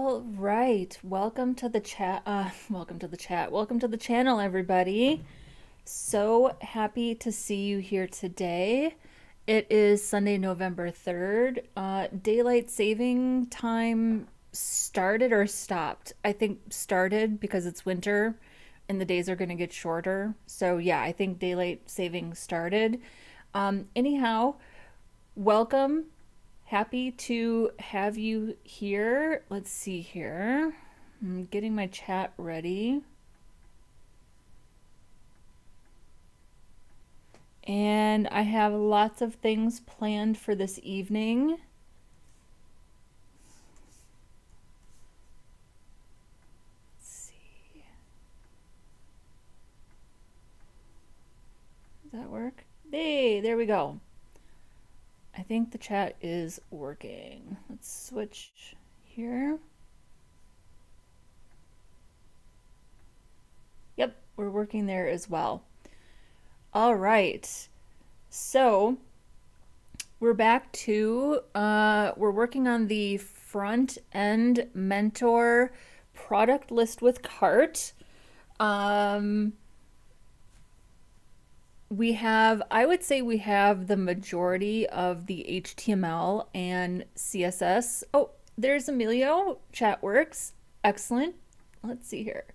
All right, welcome to the chat. Welcome to the chat. Welcome to the channel, everybody. So happy to see you here today. It is Sunday, November 3rd. Daylight saving time started or stopped? I think started because it's winter and the days are going to get shorter. So yeah, I think daylight saving started. Anyhow, welcome. Happy to have you here. Let's see here. I'm getting my chat ready. And I have lots of things planned for this evening. Let's see. Does that work? Hey, there we go. I think the chat is working. Let's switch here. Yep, we're working there as well. All right. So we're back to, we're working on the Frontend Mentor product list with cart. We have, I would say we have the majority of the HTML and CSS. Oh, there's Emilio. Chat works. Excellent. Let's see here.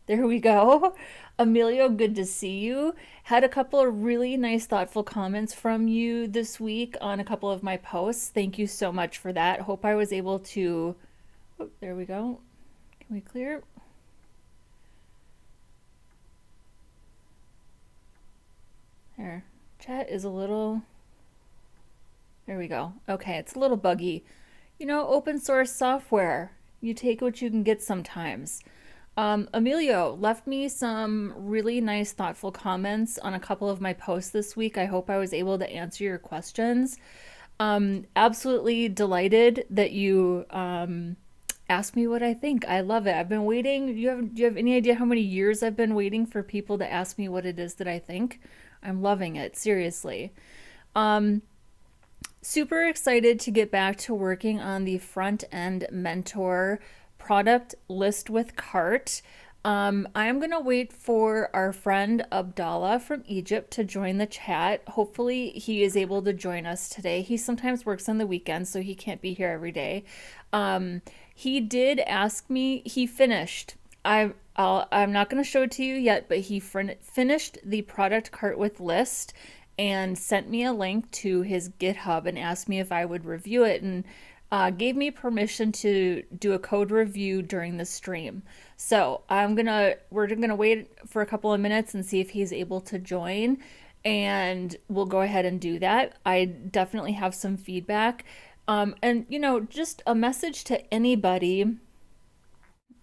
There we go. Emilio, good to see you. Had a couple of really nice, thoughtful comments from you this week on a couple of my posts. Thank you so much for that. Hope I was able to, oh, there we go. Can we clear? There, chat is a little, there we go. Okay, it's a little buggy. You know, open source software, you take what you can get sometimes. Emilio left me some really nice, thoughtful comments on a couple of my posts this week. I hope I was able to answer your questions. Absolutely delighted that you asked me what I think. I love it. I've been waiting. Do you have any idea how many years I've been waiting for people to ask me what it is that I think? I'm loving it, seriously. Super excited to get back to working on the Frontend Mentor product list with cart. I'm gonna wait for our friend Abdallah from Egypt to join the chat. Hopefully he is able to join us today. He sometimes works on the weekends, so he can't be here every day. He did ask me, he finished. I'm not going to show it to you yet, but he finished the product cart with list and sent me a link to his GitHub and asked me if I would review it, and gave me permission to do a code review during the stream. So we're gonna wait for a couple of minutes and see if he's able to join, and we'll go ahead and do that. I definitely have some feedback. And you know, just a message to anybody.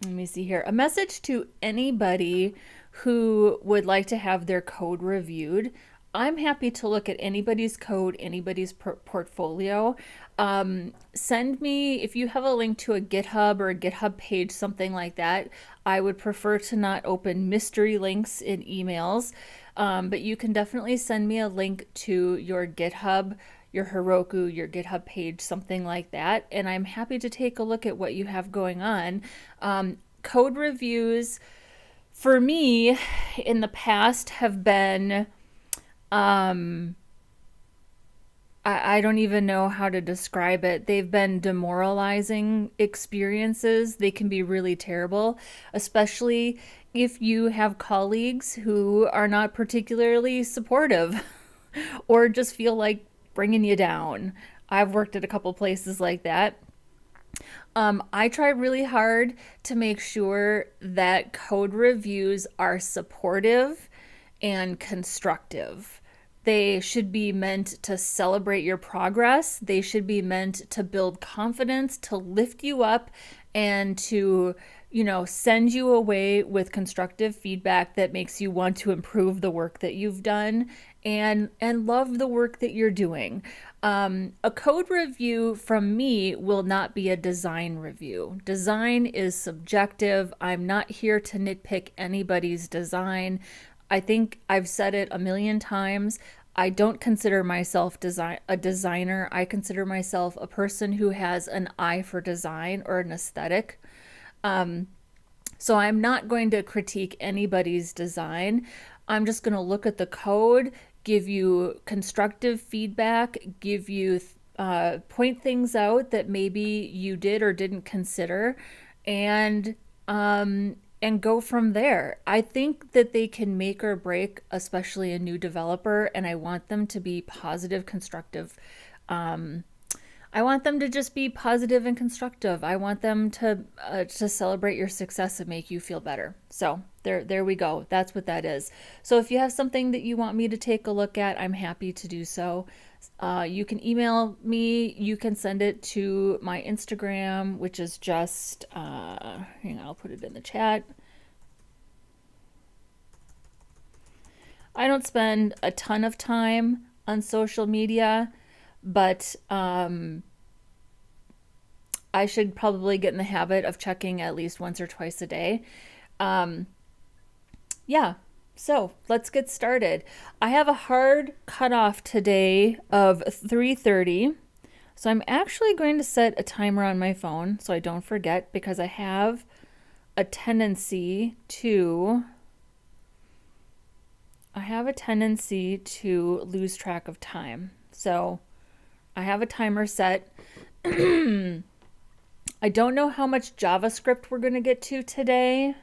Let me see here. A message to anybody who would like to have their code reviewed. I'm happy to look at anybody's code, anybody's portfolio. Send me, if you have a link to a GitHub or a GitHub page, something like that. I would prefer to not open mystery links in emails, but you can definitely send me a link to your GitHub, your Heroku, your GitHub page, something like that. And I'm happy to take a look at what you have going on. Code reviews for me in the past have been, I don't even know how to describe it. They've been demoralizing experiences. They can be really terrible, especially if you have colleagues who are not particularly supportive or just feel like bringing you down. I've worked at a couple places like that. I try really hard to make sure that code reviews are supportive and constructive. They should be meant to celebrate your progress. They should be meant to build confidence, to lift you up, and to, you know, send you away with constructive feedback that makes you want to improve the work that you've done and love the work that you're doing. A code review from me will not be a design review. Design is subjective. I'm not here to nitpick anybody's design. I think I've said it a million times. I don't consider myself a designer. I consider myself a person who has an eye for design or an aesthetic. So I'm not going to critique anybody's design. I'm just going to look at the code, give you constructive feedback, give you point things out that maybe you did or didn't consider, and and go from there. I think that they can make or break, especially a new developer, and I want them to be positive, constructive. Um, I want them to just be positive and constructive. I want them to celebrate your success and make you feel better. So there we go. That's what that is. So if you have something that you want me to take a look at, I'm happy to do so. You can email me. You can send it to my Instagram, which is just hang on, I'll put it in the chat. I don't spend a ton of time on social media, but I should probably get in the habit of checking at least once or twice a day. Um, yeah, so let's get started. I have a hard cutoff today of 3:30. So I'm actually going to set a timer on my phone so I don't forget, because I have a tendency to lose track of time. So I have a timer set. I don't know how much JavaScript we're going to get to today.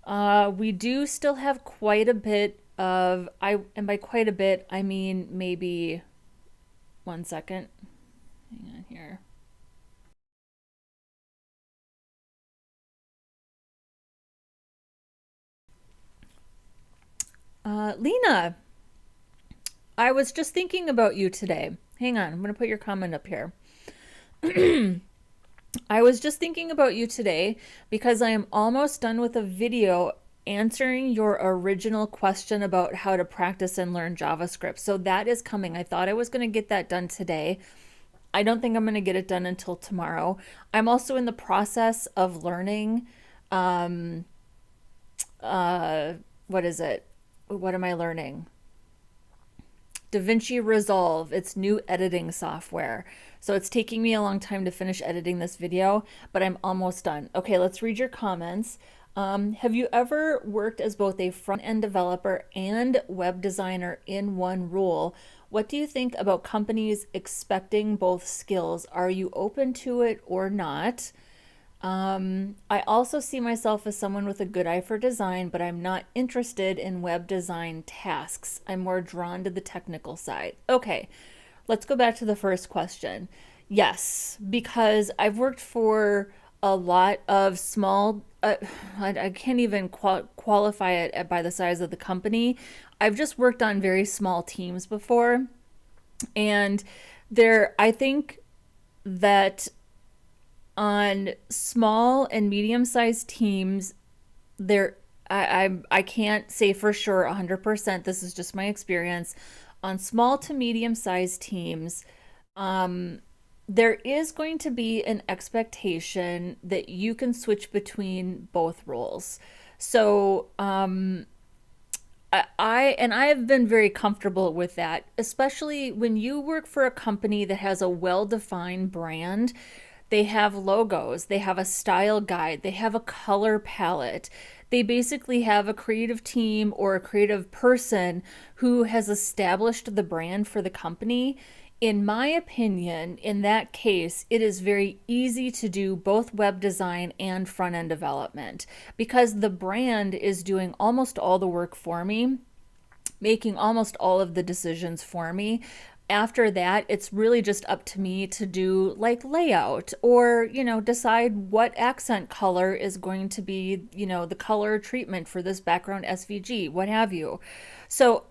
We do still have quite a bit of, and by quite a bit, I mean maybe 1 second. Hang on here. Lena, I was just thinking about you today. Hang on, I'm going to put your comment up here. I was just thinking about you today because I am almost done with a video answering your original question about how to practice and learn JavaScript. So that is coming. I thought I was going to get that done today. I don't think I'm going to get it done until tomorrow. I'm also in the process of learning, what is it? What am I learning? DaVinci Resolve, it's new editing software. So it's taking me a long time to finish editing this video, but I'm almost done. Okay, let's read your comments. Have you ever worked as both a front-end developer and web designer in one role? What do you think about companies expecting both skills? Are you open to it or not? I also see myself as someone with a good eye for design, but I'm not interested in web design tasks. I'm more drawn to the technical side. Okay, let's go back to the first question. Yes, because I've worked for a lot of small, I can't even qualify it by the size of the company. I've just worked on very small teams before. And I think that on small and medium-sized teams, I can't say for sure 100%. This is just my experience. On small to medium-sized teams, there is going to be an expectation that you can switch between both roles. So I have been very comfortable with that, especially when you work for a company that has a well-defined brand. They have logos, they have a style guide, they have a color palette. They basically have a creative team or a creative person who has established the brand for the company. In my opinion, in that case, it is very easy to do both web design and front-end development because the brand is doing almost all the work for me, making almost all of the decisions for me. After that, it's really just up to me to do like layout or, decide what accent color is going to be, the color treatment for this background SVG, what have you. So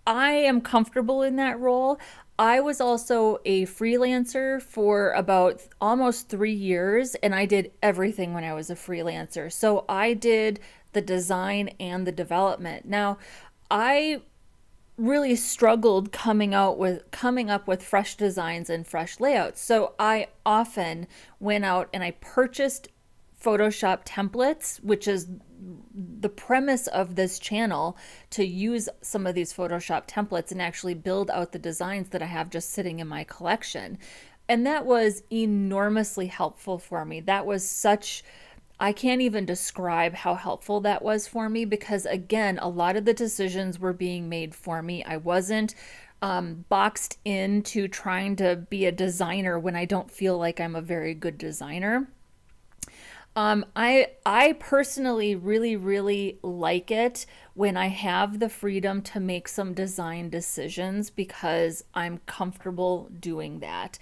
I am comfortable in that role. I was also a freelancer for about almost 3 years, and I did everything when I was a freelancer. So I did the design and the development. Now, I really struggled coming up with fresh designs and fresh layouts. So I often went out and I purchased Photoshop templates, which is the premise of this channel, to use some of these Photoshop templates and actually build out the designs that I have just sitting in my collection. And that was enormously helpful for me. That was such, I can't even describe how helpful that was for me because, again, a lot of the decisions were being made for me. I wasn't boxed into trying to be a designer when I don't feel like I'm a very good designer. I personally really like it when I have the freedom to make some design decisions because I'm comfortable doing that.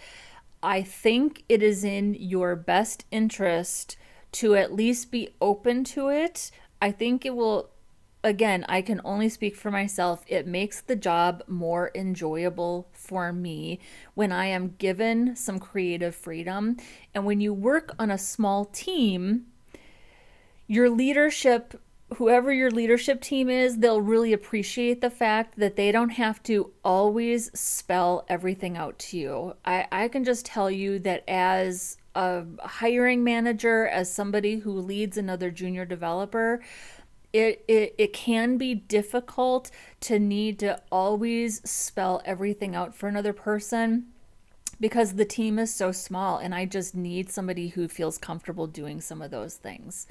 I think it is in your best interest to at least be open to it. I think it will, again, I can only speak for myself. It makes the job more enjoyable for me when I am given some creative freedom. And when you work on a small team, your leadership, whoever your leadership team is, they'll really appreciate the fact that they don't have to always spell everything out to you. I can just tell you that as a hiring manager, as somebody who leads another junior developer, it can be difficult to need to always spell everything out for another person because the team is so small and I just need somebody who feels comfortable doing some of those things.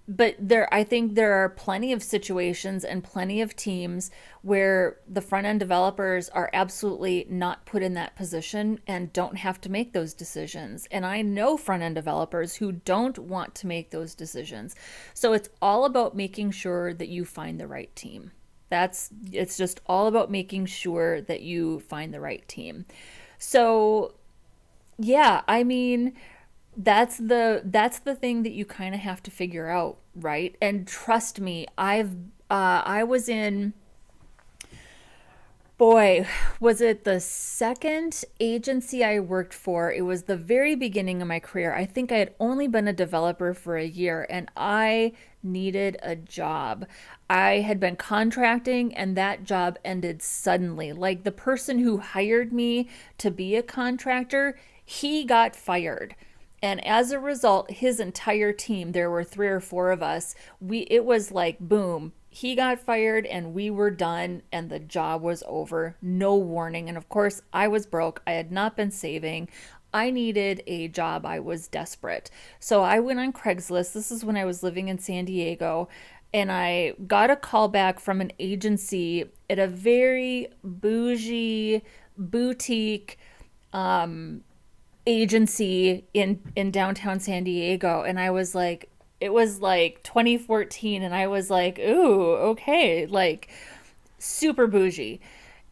But I think there are plenty of situations and plenty of teams where the front end developers are absolutely not put in that position and don't have to make those decisions. And I know front end developers who don't want to make those decisions. So it's all about making sure that you find the right team. It's just all about making sure that you find the right team. So yeah, I mean, that's the thing that you kind of have to figure out, right? And trust me, I was in, boy, was it the second agency I worked for? It was the very beginning of my career. I think I had only been a developer for a year and I needed a job. I had been contracting and that job ended suddenly. Like the person who hired me to be a contractor, he got fired. And as a result, his entire team, there were three or four of us, it was like boom, he got fired and we were done and the job was over. No warning. And of course, I was broke. I had not been saving. I needed a job. I was desperate. So I went on Craigslist. This is when I was living in San Diego. And I got a call back from an agency at a very bougie boutique agency in downtown San Diego, and I was like, it was like 2014 and I was like, ooh, okay, like super bougie.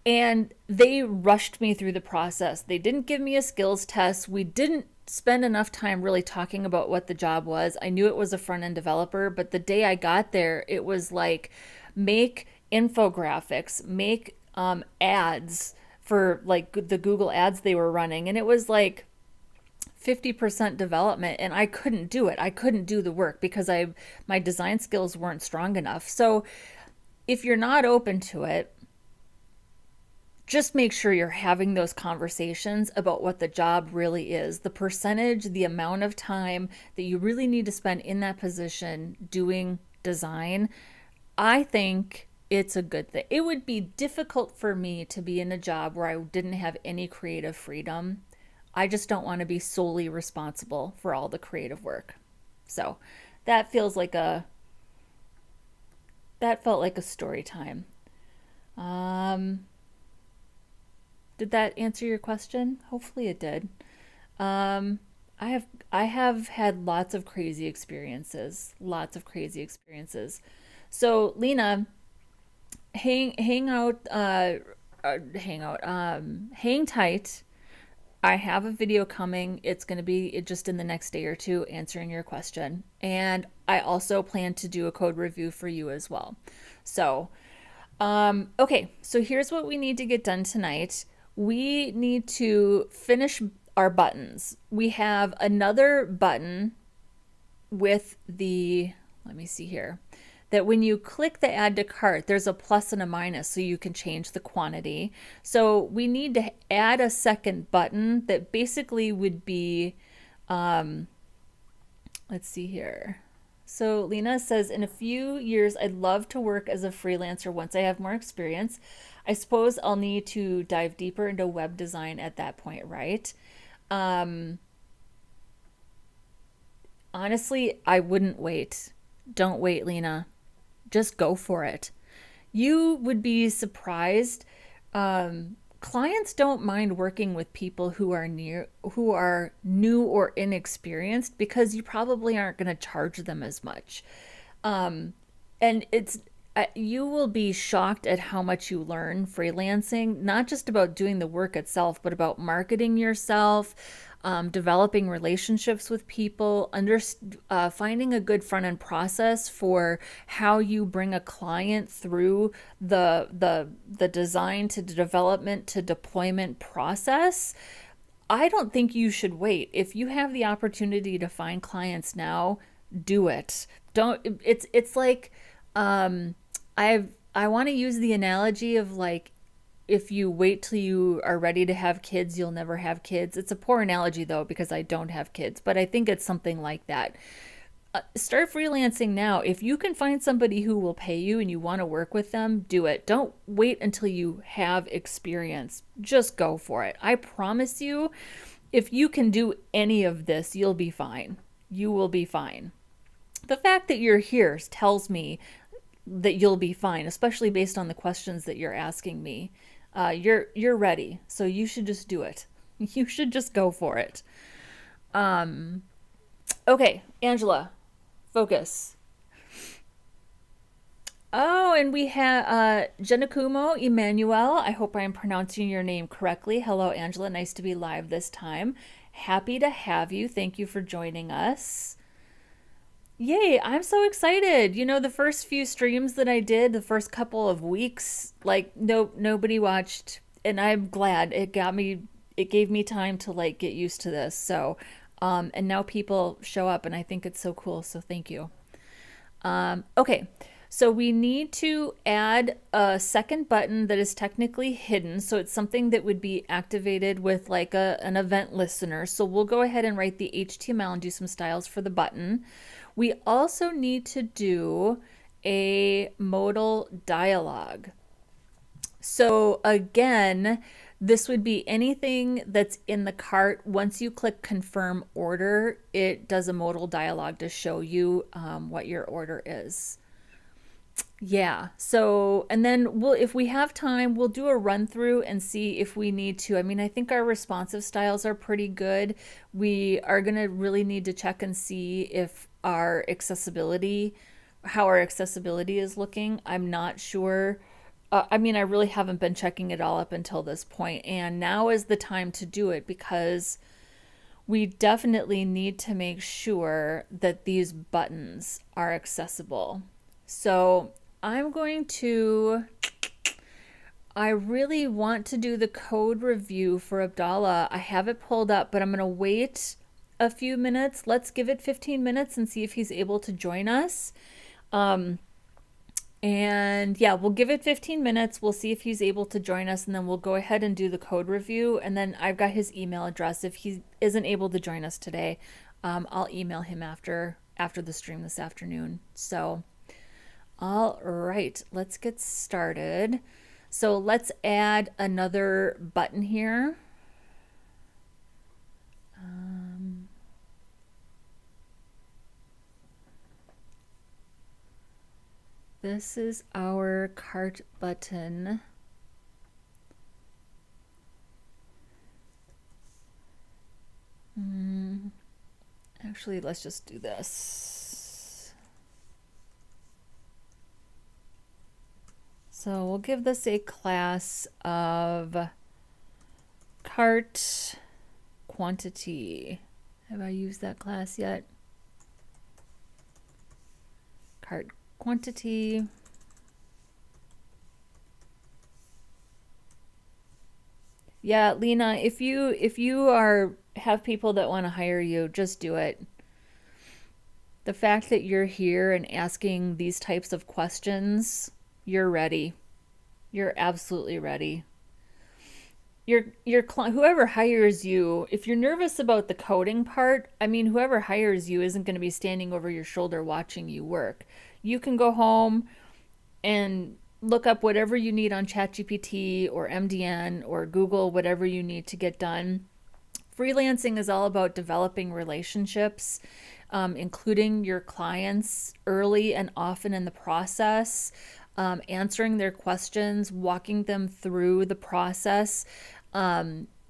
And they rushed me through the process. They didn't give me a skills test. We didn't spend enough time really talking about what the job was. I knew it was a front end developer, but the day I got there, it was like make infographics, make ads for like the Google ads they were running. And it was like 50% development and I couldn't do it. I couldn't do the work because my design skills weren't strong enough. So if you're not open to it, just make sure you're having those conversations about what the job really is, the percentage, the amount of time that you really need to spend in that position doing design. I think it's a good thing. It would be difficult for me to be in a job where I didn't have any creative freedom. I just don't want to be solely responsible for all the creative work. So that felt like a story time. Um, did that answer your question? Hopefully it did. I have had lots of crazy experiences. So Lena, hang tight. I have a video coming. It's going to be just in the next day or two answering your question. And I also plan to do a code review for you as well. So, okay, so here's what we need to get done tonight. We need to finish our buttons. We have another button with let me see here, that when you click the add to cart, there's a plus and a minus so you can change the quantity. So we need to add a second button that basically would be, let's see here. So Lena says, in a few years, I'd love to work as a freelancer once I have more experience. I suppose I'll need to dive deeper into web design at that point, right? Um, Honestly, I wouldn't wait. Don't wait, Lena. Just go for it. You would be surprised. Clients don't mind working with people who are new or inexperienced because you probably aren't going to charge them as much. Um, and you will be shocked at how much you learn freelancing, not just about doing the work itself, but about marketing yourself, developing relationships with people, finding a good front end process for how you bring a client through the design to development to deployment process. I don't think you should wait. If you have the opportunity to find clients now, do it. Don't it's like um I want to use the analogy of like if you wait till you are ready to have kids, you'll never have kids. It's a poor analogy though because I don't have kids, but I think it's something like that. Start freelancing now. If you can find somebody who will pay you and you want to work with them, do it. Don't wait until you have experience. Just go for it. I promise you, if you can do any of this, you'll be fine. You will be fine. The fact that you're here tells me that you'll be fine, especially based on the questions that you're asking me. You're ready, so you should just do it. You should just go for it. Okay, Angela, focus. Oh, and we have Janakumo Emmanuel. I hope I'm pronouncing your name correctly. Hello, Angela. Nice to be live this time. Happy to have you. Thank you for joining us. Yay, I'm so excited. You know, the first few streams that I did, the first couple of weeks, like nobody watched, and I'm glad. It gave me time to like get used to this. So, and now people show up and I think it's so cool. So thank you. Okay, so we need to add a second button that is technically hidden. So it's something that would be activated with like an event listener. So we'll go ahead and write the HTML and do some styles for the button. We also need to do a modal dialog. So again, this would be anything that's in the cart. Once you click confirm order, it does a modal dialog to show you what your order is. Yeah. So, and then if we have time, we'll do a run through and see if we need to. I mean, I think our responsive styles are pretty good. We are going to really need to check and see if how our accessibility is looking. I'm not sure. I mean, I really haven't been checking it all up until this point, and now is the time to do it because we definitely need to make sure that these buttons are accessible. So I really want to do the code review for Abdallah. I have it pulled up, but I'm going to wait a few minutes. Let's give it 15 minutes and see if he's able to join us. And yeah, we'll give it 15 minutes. We'll see if he's able to join us, and then we'll go ahead and do the code review. And then I've got his email address. If he isn't able to join us today, I'll email him after the stream this afternoon. So, all right, let's get started. So let's add another button here. This is our cart button. Actually, let's just do this. So we'll give this a class of cart quantity. Have I used that class yet? Cart quantity. Yeah, Lena, if you have people that want to hire you, just do it. The fact that you're here and asking these types of questions, you're ready. You're absolutely ready. whoever hires you, if you're nervous about the coding part, I mean, whoever hires you isn't going to be standing over your shoulder watching you work. You can go home and look up whatever you need on ChatGPT or MDN or Google, whatever you need to get done. Freelancing is all about developing relationships, including your clients early and often in the process, answering their questions, walking them through the process.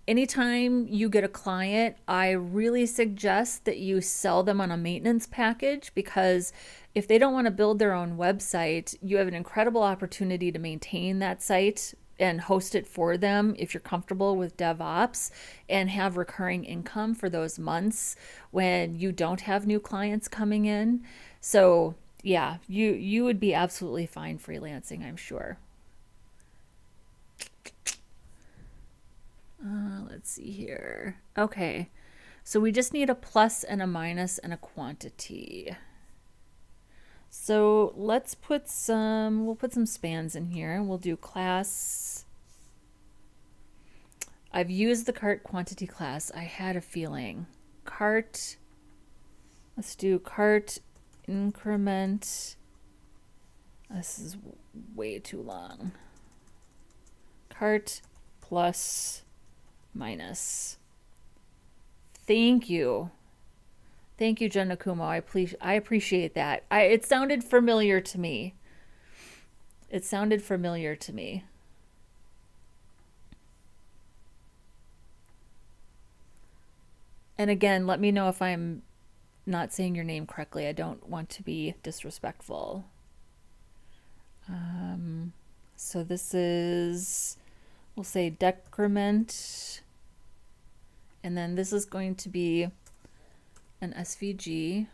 Anytime you get a client, I really suggest that you sell them on a maintenance package, because if they don't want to build their own website, you have an incredible opportunity to maintain that site and host it for them if you're comfortable with DevOps, and have recurring income for those months when you don't have new clients coming in. So yeah, you would be absolutely fine freelancing, I'm sure. Let's see here. Okay, so we just need a plus and a minus and a quantity. So we'll put some spans in here. We'll do class. I've used the cart quantity class. I had a feeling. Cart, let's do cart increment. This is way too long. Cart plus minus. Thank you. Thank you, Jen Nakumo. I appreciate that. It sounded familiar to me. It sounded familiar to me. And again, let me know if I'm not saying your name correctly. I don't want to be disrespectful. So this is, we'll say decrement. And then this is going to be an SVG.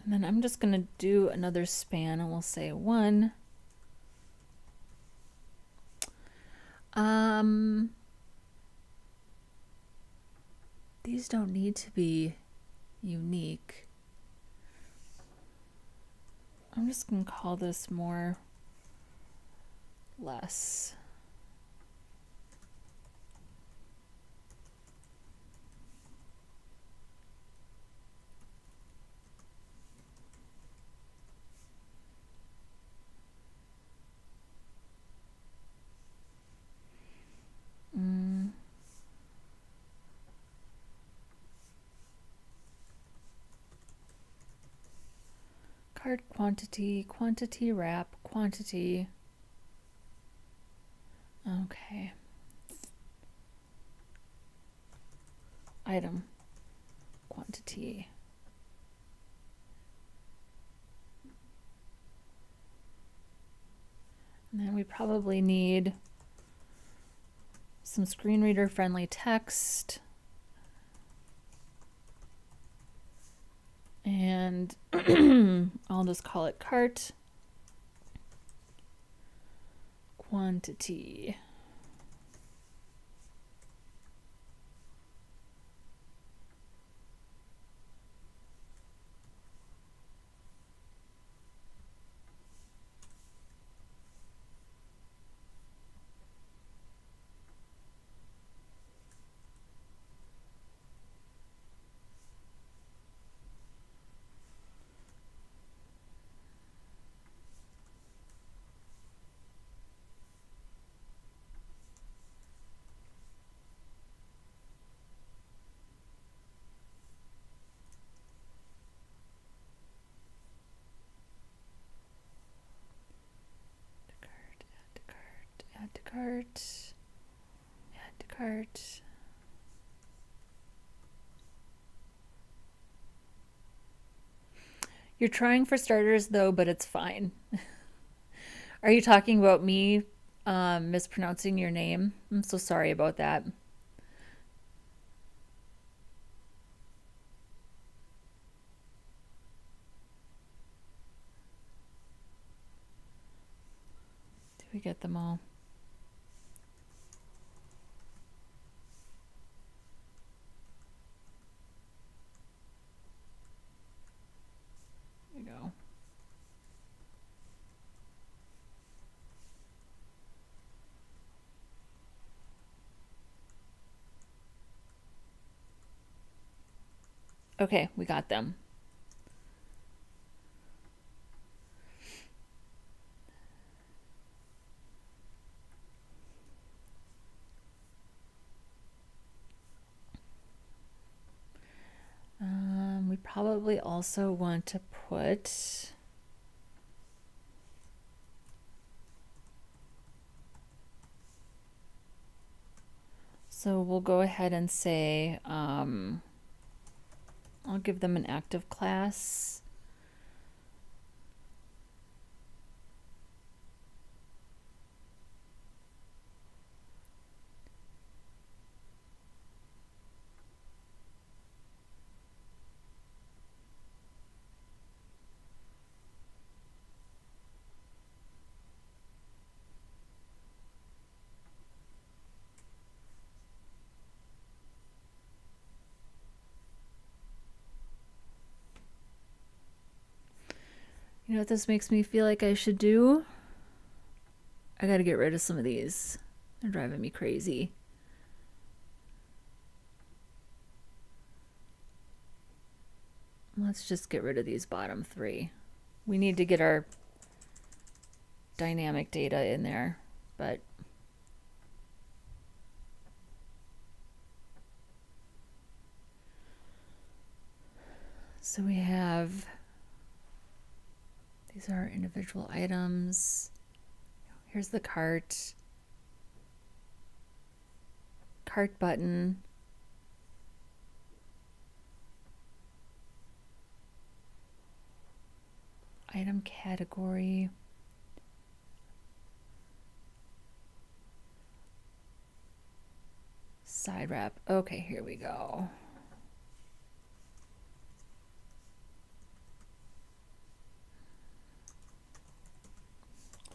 And then I'm just going to do another span, and we'll say 1. These don't need to be unique. I'm just going to call this more less. Cart quantity, quantity wrap, quantity. Okay. Item quantity. And then we probably need some screen reader friendly text. And I'll just call it cart quantity. Add to cart, add to cart. You're trying for starters though, but it's fine. Are you talking about me mispronouncing your name? I'm so sorry about that. Did we get them all? Okay, we got them. We probably also want to put so we'll go ahead and say I'll give them an active class. You know what this makes me feel like I should do? I gotta get rid of some of these. They're driving me crazy. Let's just get rid of these bottom three. We need to get our dynamic data in there, but so we have, these are our individual items. Here's the cart button. Item category. Side wrap. Okay, here we go.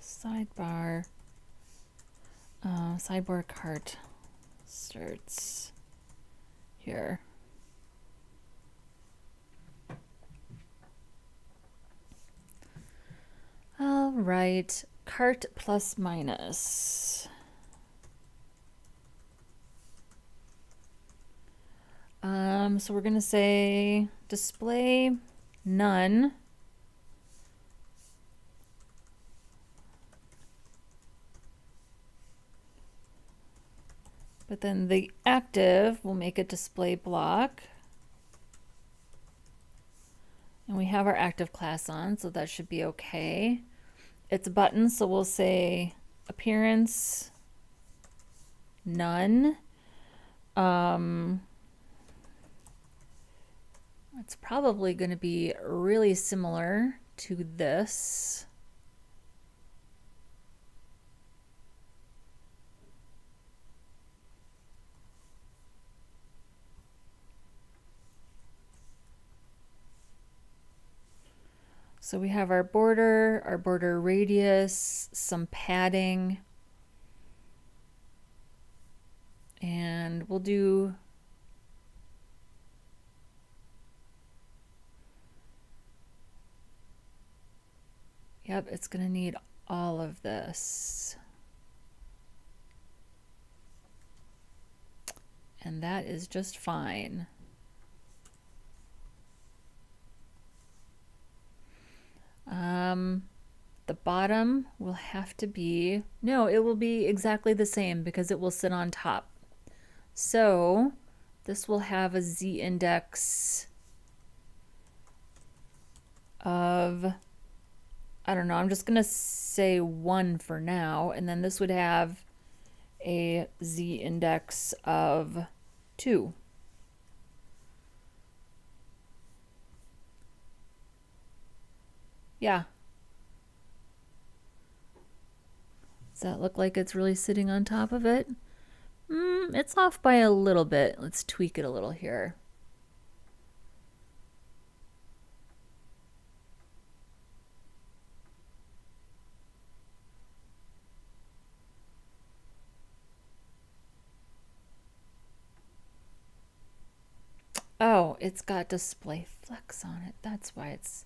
Sidebar. Sidebar cart starts here. All right, cart plus minus. So we're gonna say display none. But then the active will make a display block. And we have our active class on, so that should be okay. It's a button, so we'll say appearance none. It's probably going to be really similar to this. So we have our border radius, some padding, and we'll do yep, it's going to need all of this. And that is just fine. The bottom will have to be, no, it will be exactly the same because it will sit on top. So this will have a z-index of, I don't know, I'm just going to say 1 for now. And then this would have a z-index of 2. Yeah. Does that look like it's really sitting on top of it? It's off by a little bit. Let's tweak it a little here. Oh, it's got display flex on it. That's why it's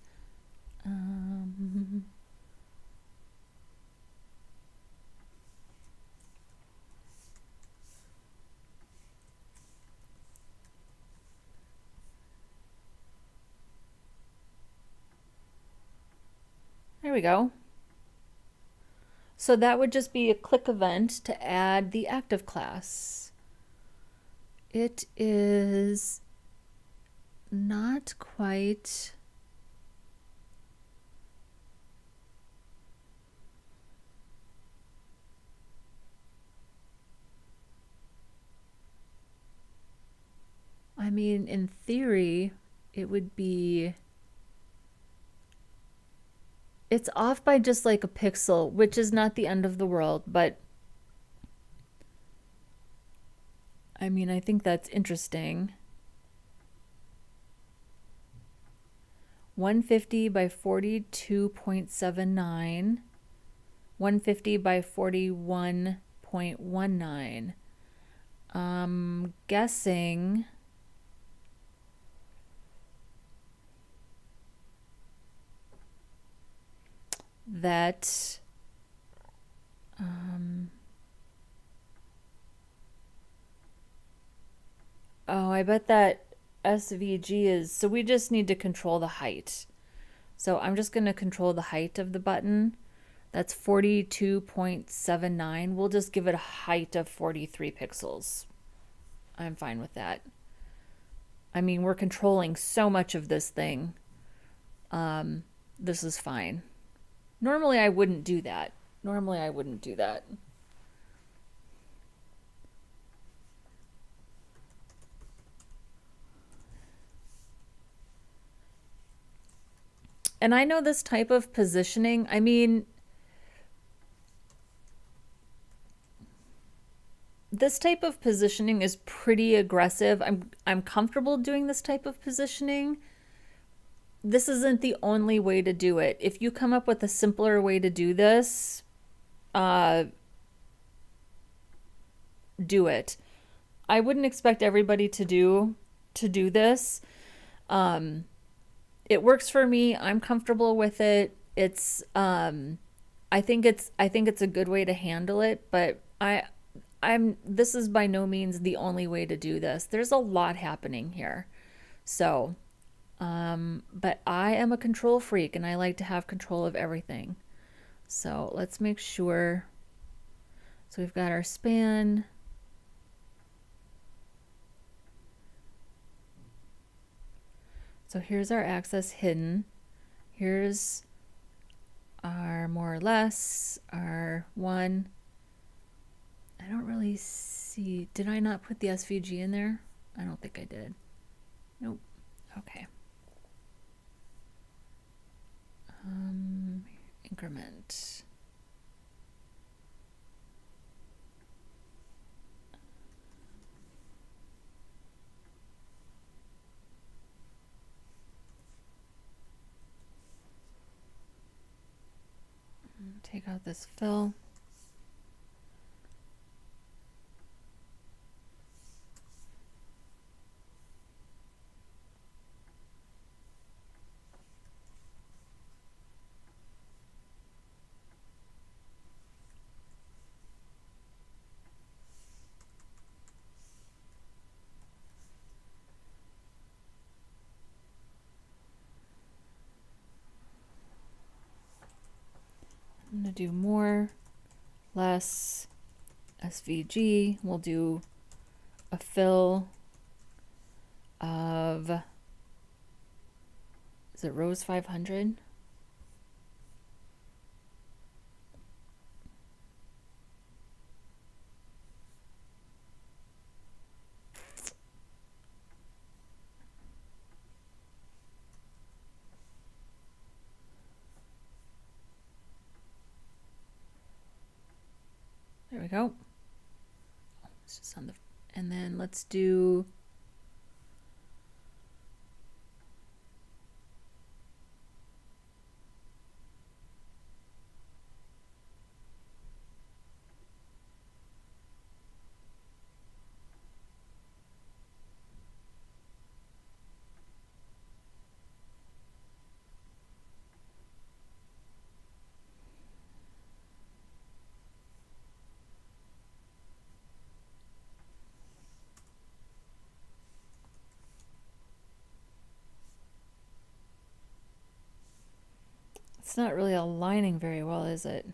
we go. So that would just be a click event to add the active class. It is not quite. I mean, in theory, it would be. It's off by just like a pixel, which is not the end of the world, but I mean, I think that's interesting. 150 by 42.79, 150 by 41.19. I'm guessing that oh, I bet that SVG is, so we just need to control the height. So I'm just going to control the height of the button. That's 42.79. We'll just give it a height of 43 pixels. I'm fine with that. I mean, we're controlling so much of this thing. This is fine. Normally I wouldn't do that. And I know this type of positioning, I mean, this type of positioning is pretty aggressive. I'm comfortable doing this type of positioning. This isn't the only way to do it. If you come up with a simpler way to do this, do it. I wouldn't expect everybody to do this. It works for me. I'm comfortable with it. It's I think it's a good way to handle it, but this is by no means the only way to do this. There's a lot happening here. So, but I am a control freak and I like to have control of everything. So let's make sure. So we've got our span. So here's our axis hidden. Here's our more or less, our one. I don't really see, did I not put the SVG in there? I don't think I did. Nope. Okay. Increment. Take out this fill. I'm going to do more, less, SVG. We'll do a fill of, is it rows 500? There we go. It's just on the, and then let's do not really aligning very well, is it?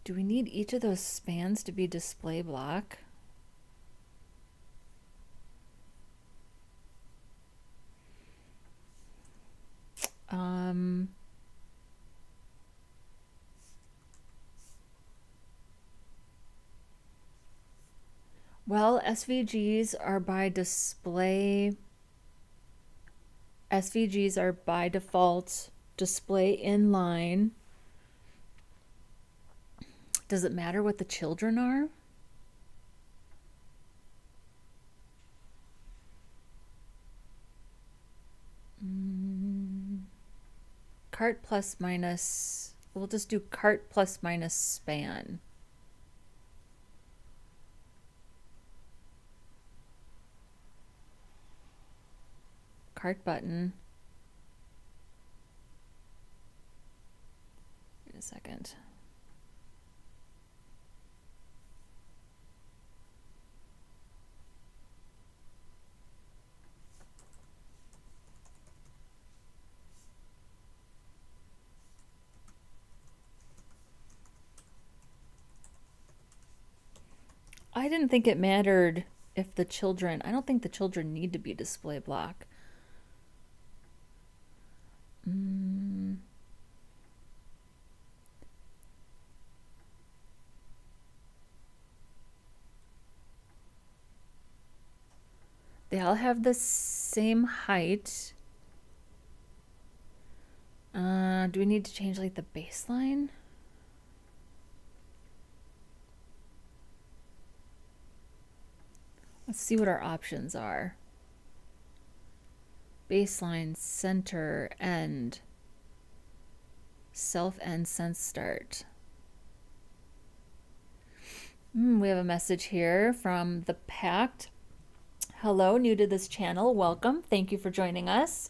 Do we need each of those spans to be display block? Well, SVGs are by display. SVGs are by default display inline. Does it matter what the children are? Cart plus minus, we'll just do cart plus minus span. Cart button. Wait a second. I didn't think it mattered if the children, I don't think the children need to be display block. They all have the same height. Do we need to change like the baseline? Let's see what our options are. Baseline, center, end, self end, sense start. We have a message here from the Pact. Hello, new to this channel, welcome. Thank you for joining us.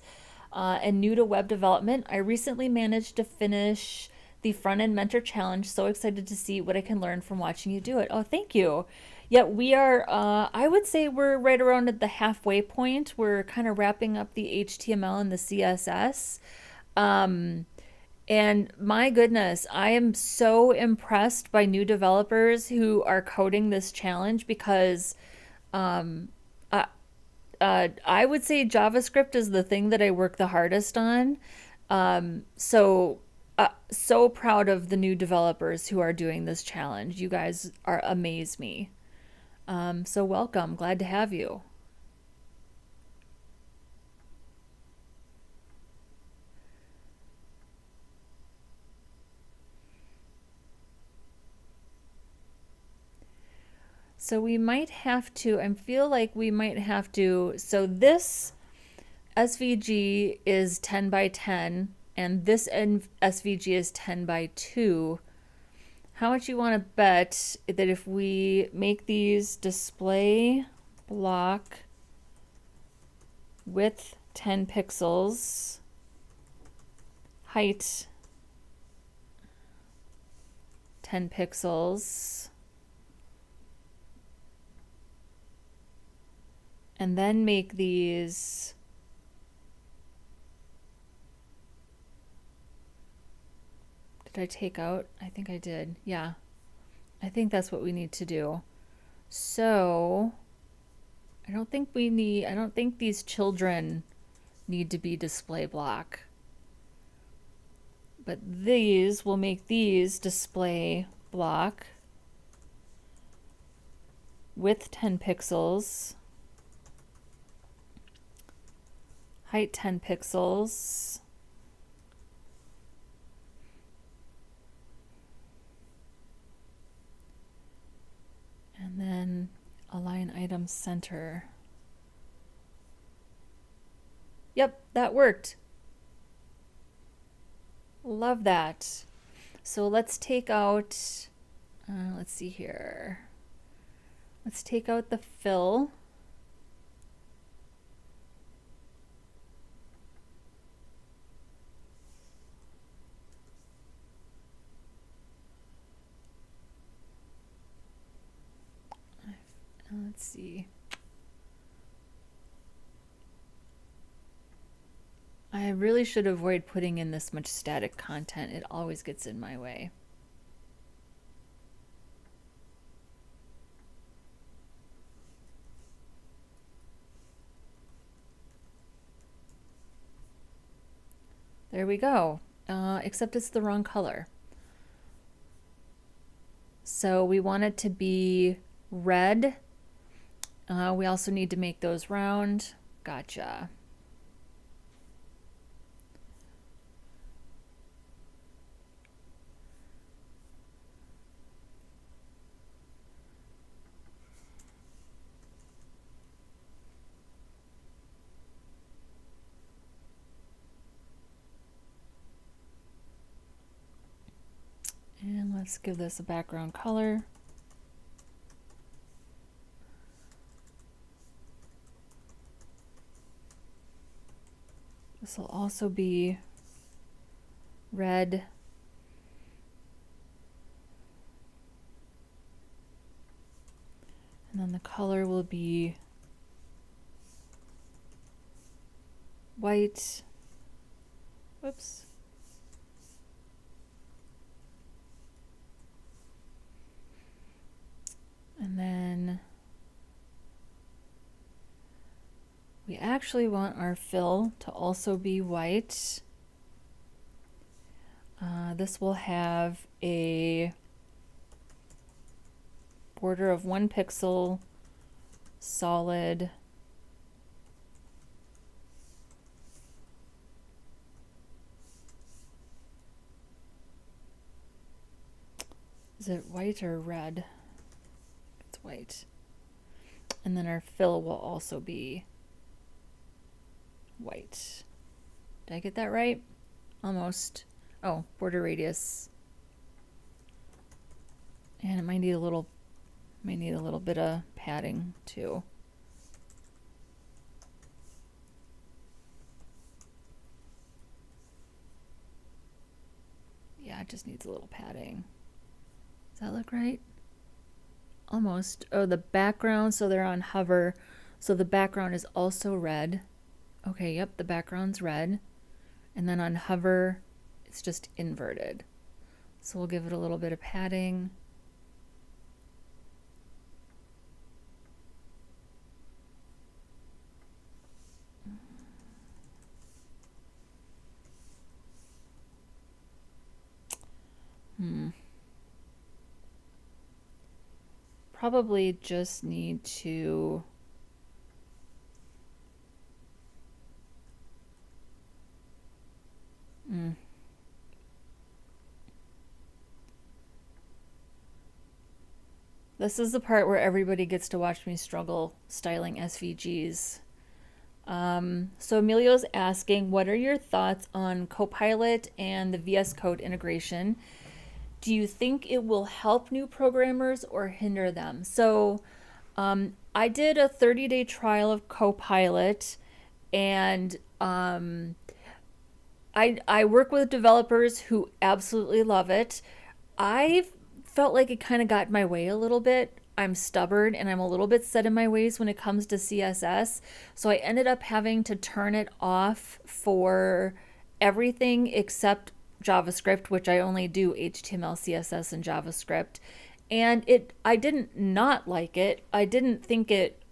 And new to web development, I recently managed to finish the Frontend Mentor Challenge. So excited to see what I can learn from watching you do it. Oh, thank you. Yeah, we are, I would say we're right around at the halfway point. We're kind of wrapping up the HTML and the CSS. And my goodness, I am so impressed by new developers who are coding this challenge because I would say JavaScript is the thing that I work the hardest on. So proud of the new developers who are doing this challenge. You guys amaze me. So welcome, glad to have you. So we might have to, I feel like we might have to, so this SVG is 10 by 10 and this SVG is 10 by 2. How much you want to bet that if we make these display block width 10 pixels, height 10 pixels, and then make these did I take out? I think I did. Yeah. I think that's what we need to do. So I don't think these children need to be display block. But these will make these display block width 10 pixels. Height 10 pixels. And then align item center. Yep, that worked. Love that. So let's take out, let's see here. Let's take out the fill. Let's see. I really should avoid putting in this much static content. It always gets in my way. There we go. Except it's the wrong color. So we want it to be red. We also need to make those round. Gotcha. And let's give this a background color. This will also be red. And then the color will be white. Whoops. And then we actually want our fill to also be white. This will have a border of 1 pixel, solid. Is it white or red? It's white. And then our fill will also be white. Did I get that right? Almost. Oh, border radius. And it might need a little bit of padding too. Yeah, it just needs a little padding. Does that look right? Almost. Oh, the background, so they're on hover. So the background is also red. Okay, yep, the background's red. And then on hover, it's just inverted. So we'll give it a little bit of padding. Probably just need to This is the part where everybody gets to watch me struggle styling SVGs. So Emilio's asking, what are your thoughts on Copilot and the VS Code integration? Do you think it will help new programmers or hinder them? So I did a 30-day trial of Copilot, and I work with developers who absolutely love it. I felt like it kind of got in my way a little bit. I'm stubborn and I'm a little bit set in my ways when it comes to CSS. So I ended up having to turn it off for everything except JavaScript, which I only do HTML, CSS, and JavaScript. And I didn't not like it. I didn't think it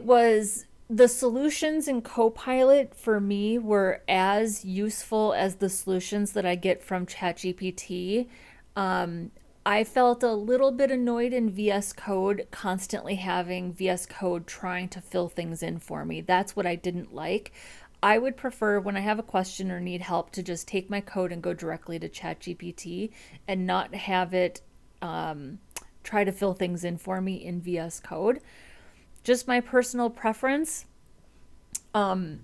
was, the solutions in Copilot for me were as useful as the solutions that I get from ChatGPT. I felt a little bit annoyed in VS Code, constantly having VS Code trying to fill things in for me. That's what I didn't like. I would prefer, when I have a question or need help, to just take my code and go directly to ChatGPT and not have it try to fill things in for me in VS Code. Just my personal preference. But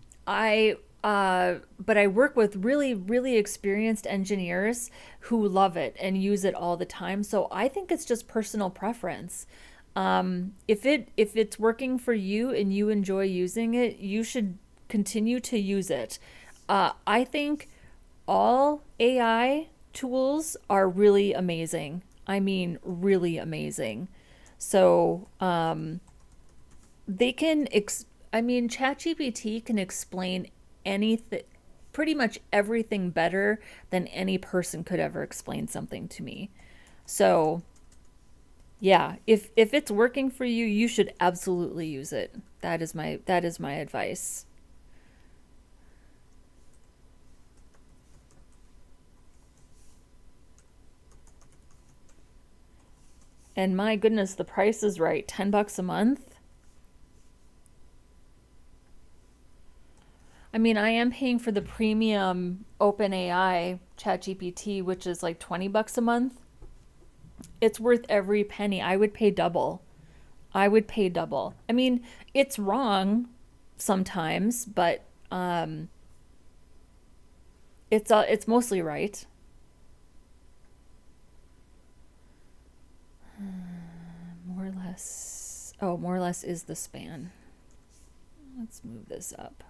I work with really, really experienced engineers who love it and use it all the time. So I think it's just personal preference. If it's working for you and you enjoy using it, you should continue to use it. I think all AI tools are really amazing. I mean, really amazing. So they can, I mean, ChatGPT can explain anything, pretty much everything better than any person could ever explain something to me. So yeah, if it's working for you, you should absolutely use it. That is my advice. And my goodness, the price is right. $10 a month. I mean, I am paying for the premium OpenAI ChatGPT, which is like $20 a month. It's worth every penny. I would pay double. I would pay double. I mean, it's wrong sometimes, but it's mostly right. More or less. Oh, more or less is the span. Let's move this up.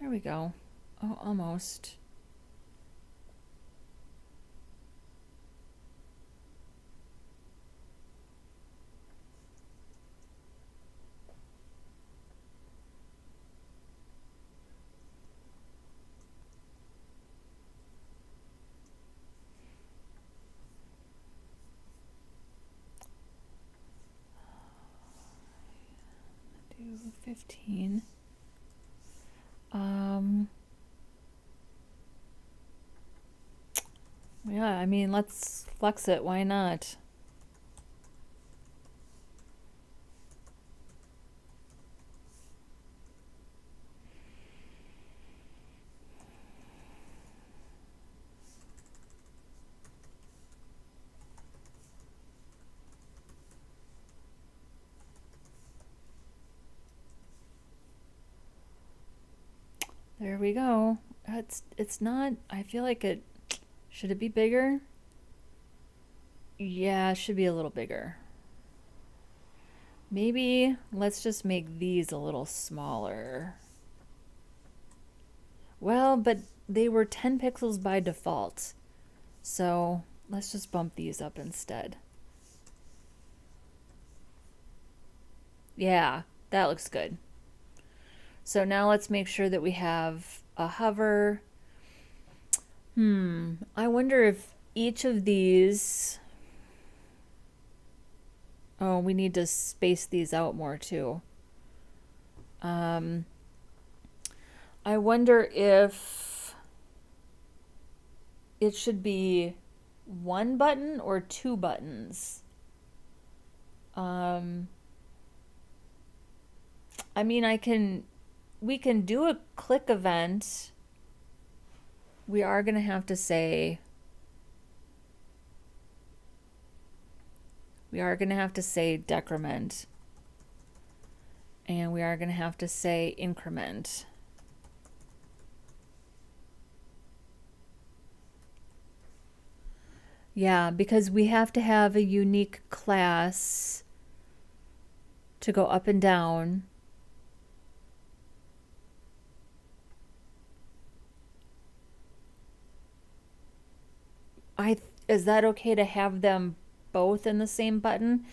There we go. Oh, almost. Do 15. Yeah, I mean, let's flex it. Why not? There we go. It's not, I feel like it should it be bigger? Yeah, it should be a little bigger. Maybe let's just make these a little smaller. Well, but they were 10 pixels by default. So let's just bump these up instead. Yeah, that looks good. So now let's make sure that we have a hover. I wonder if each of these. Oh, we need to space these out more too. I wonder if it should be one button or two buttons. I mean, we can do a click event. We are going to have to say, decrement. And we are going to have to say increment. Yeah, because we have to have a unique class to go up and down. Is that okay to have them both in the same button?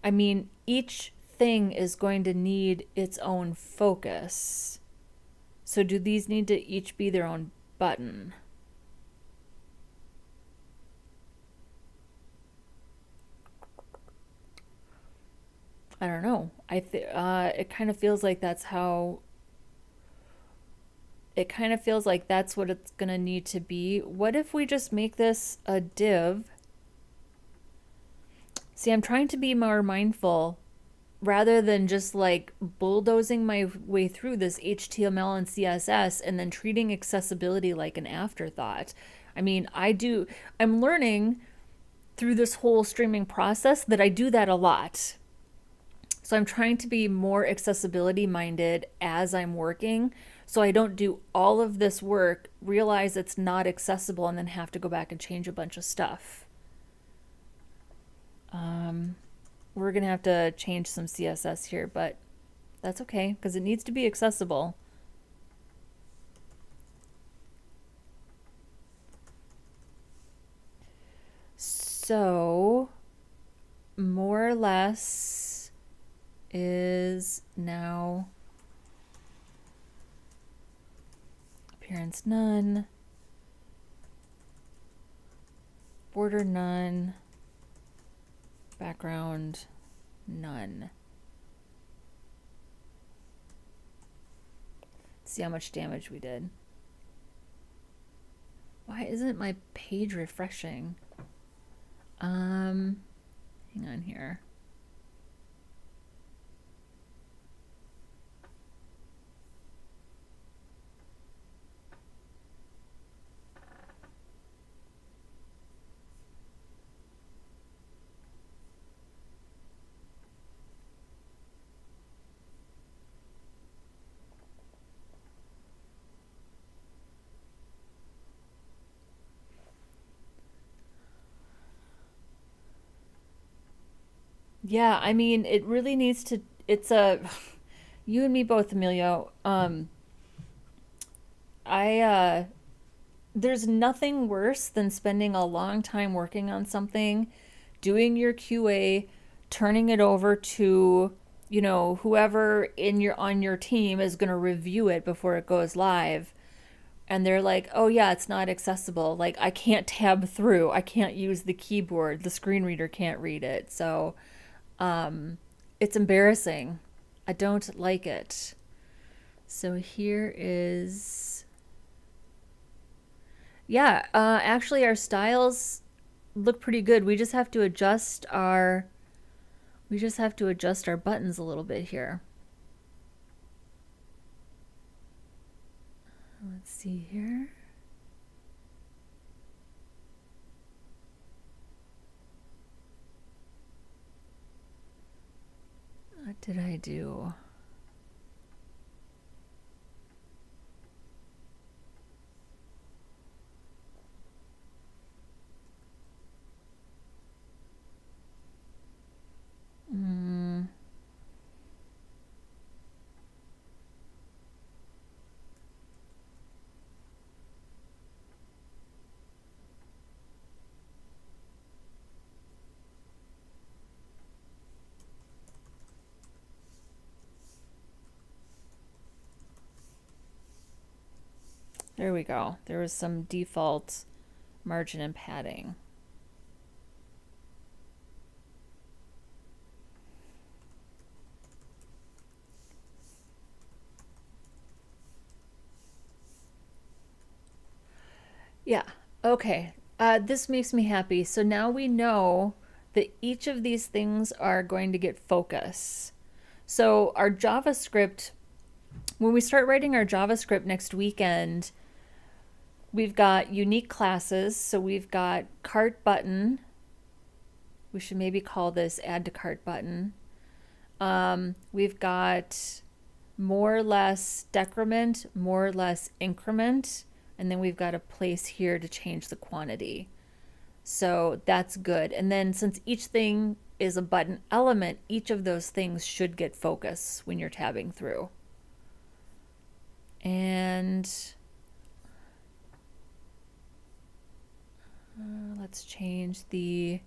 I mean, each thing is going to need its own focus. So do these need to each be their own button? I don't know. It kind of feels like that's how. It kind of feels like that's what it's gonna need to be. What if we just make this a div? See, I'm trying to be more mindful rather than just like bulldozing my way through this HTML and CSS and then treating accessibility like an afterthought. I mean, I'm learning through this whole streaming process that I do that a lot. So I'm trying to be more accessibility minded as I'm working so I don't do all of this work, realize it's not accessible, and then have to go back and change a bunch of stuff. We're going to have to change some CSS here, but That's okay, because it needs to be accessible. So, more or less is now appearance none, border none, background none. Let's see how much damage we did. Why isn't my page refreshing? Hang on here. Yeah, I mean, it really needs to, it's a, you and me both, Emilio. I, there's nothing worse than spending a long time working on something, doing your QA, turning it over to, whoever on your team is going to review it before it goes live. And they're like, oh, yeah, it's not accessible. Like, I can't tab through. I can't use the keyboard. The screen reader can't read it. So, it's embarrassing. I don't like it. So here is, yeah, actually our styles look pretty good. We just have to adjust our buttons a little bit here. Let's see here. What did I do? There we go. There was some default margin and padding. Yeah. Okay. This makes me happy. So now we know that each of these things are going to get focus. So our JavaScript, when we start writing our JavaScript next weekend, we've got unique classes. So we've got cart button. We should maybe call this add to cart button. We've got more or less decrement, more or less increment, and then we've got a place here to change the quantity. So that's good. And then since each thing is a button element, each of those things should get focus when you're tabbing through. And let's change the,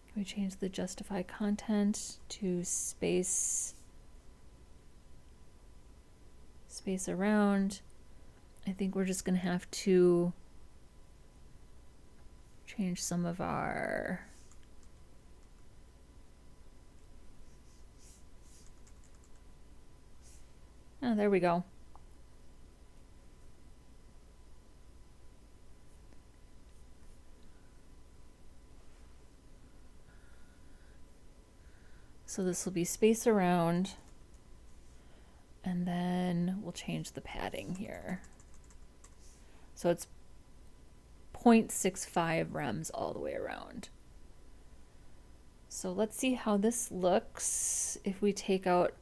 can we change the justify content to space around? I think we're just going to have to change some of our oh, there we go. So this will be space around, and then we'll change the padding here. So it's 0.65 rems all the way around. So let's see how this looks if we take out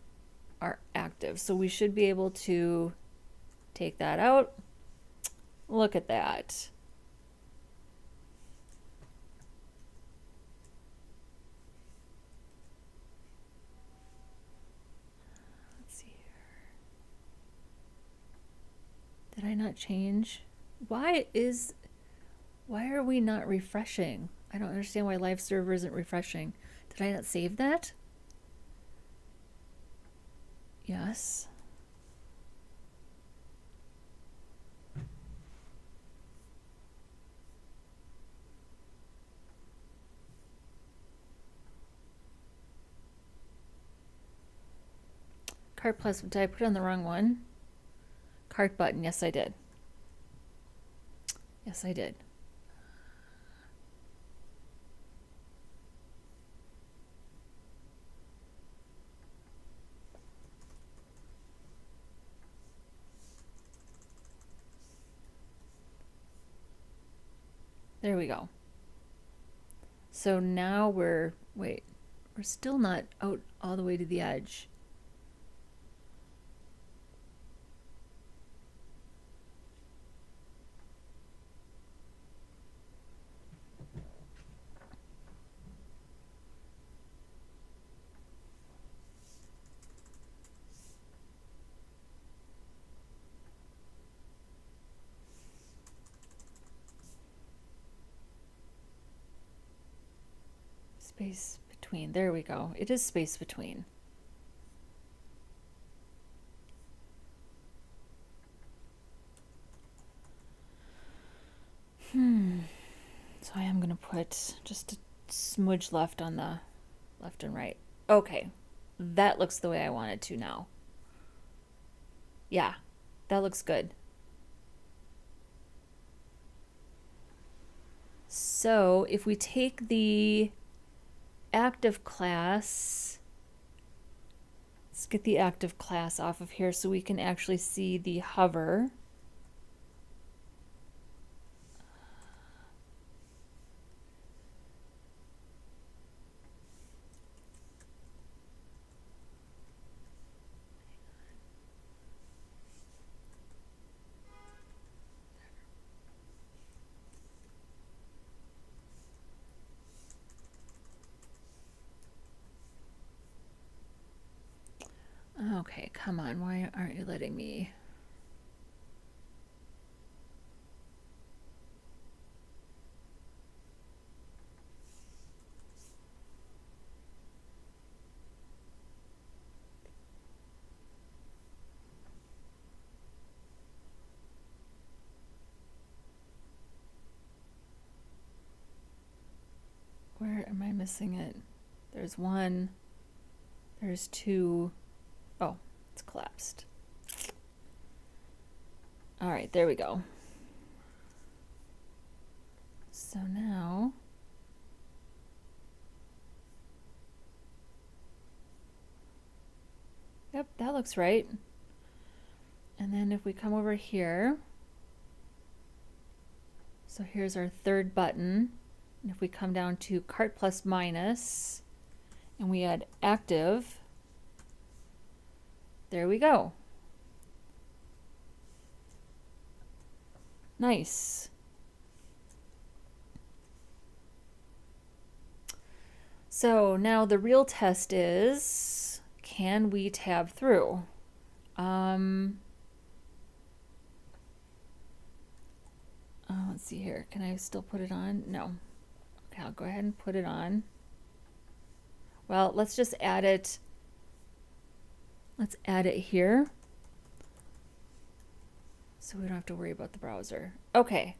our active. So we should be able to take that out. Look at that. Did I not change? Why are we not refreshing? I don't understand why live server isn't refreshing. Did I not save that? Yes. Cart plus, did I put on the wrong one? Cart button, yes I did. Yes I did. There we go. So now we're still not out all the way to the edge. Space between. There we go. It is space between. So I am going to put just a smudge left on the left and right. Okay. That looks the way I want it to now. Yeah, that looks good. So if we take the active class, let's get the active class off of here so we can actually see the hover. Okay, come on, why aren't you letting me? Where am I missing it? There's one, there's two. Oh, it's collapsed. All right, there we go. So now, yep, that looks right. And then if we come over here, so here's our third button. And if we come down to cart plus minus and we add active, there we go. Nice. So now the real test is, can we tab through? Let's see here. Can I still put it on? No. Okay, I'll go ahead and put it on. Well, let's just add it. Let's add it here, so we don't have to worry about the browser. Okay,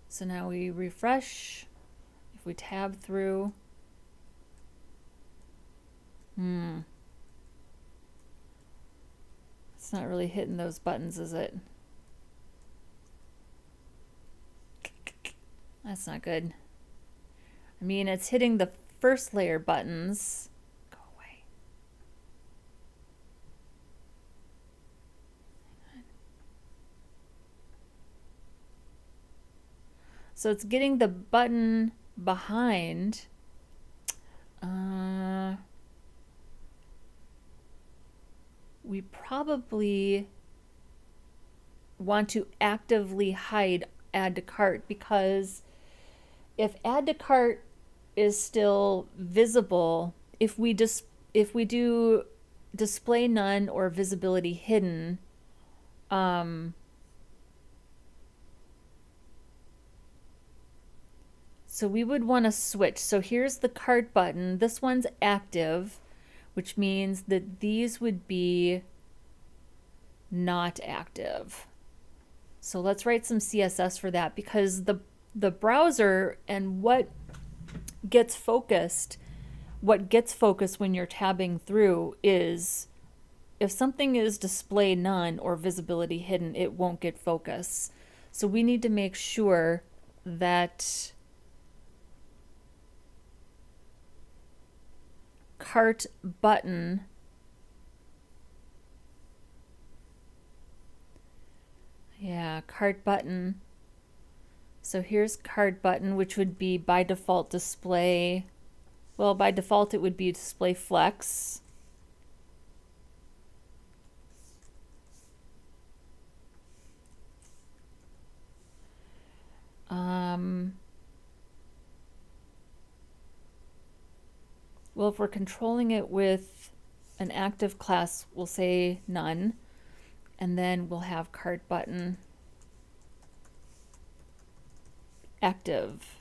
so now we refresh. If we tab through, it's not really hitting those buttons, is it? That's not good. I mean, it's hitting the first layer buttons. Go away. So it's getting the button behind. We probably want to actively hide add to cart, because if add to cart is still visible, if we do display none or visibility hidden, So we would want to switch. So here's the cart button. This one's active, which means that these would be not active. So let's write some CSS for that, because the browser and what gets focused when you're tabbing through is if something is display none or visibility hidden, it won't get focus. So we need to make sure that cart button cart button. So here's cart button, which would be by default display. Well, by default it would be display flex. Well, if we're controlling it with an active class, we'll say none, and then we'll have cart button active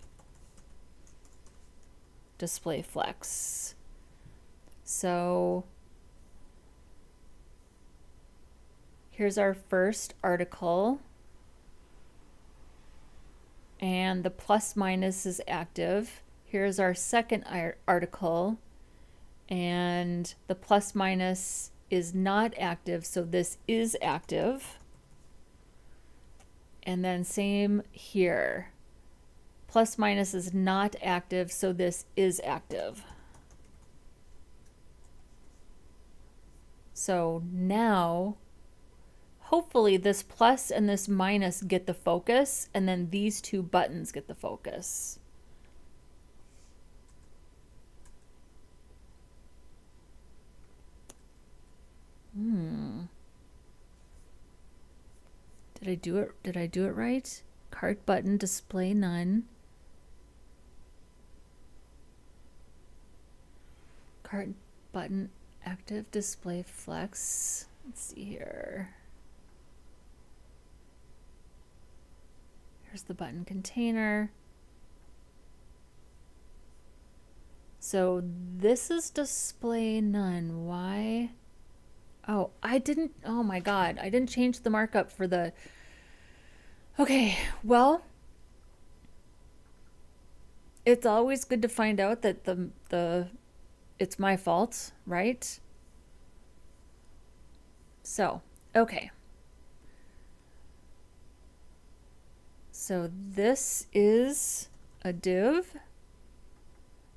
display flex. So here's our first article, and the plus minus is active. Here's our second article, and the plus minus is not active, so this is active. And then same here. Plus minus is not active, so this is active. So now, hopefully this plus and this minus get the focus, and then these two buttons get the focus. Did I do it? Did I do it right? Cart button display none. Cart button active display flex. Let's see here. Here's the button container. So this is display none. Why? Oh, oh my God, I didn't change the markup for the, okay, well, it's always good to find out that it's my fault, right? So, okay. So this is a div.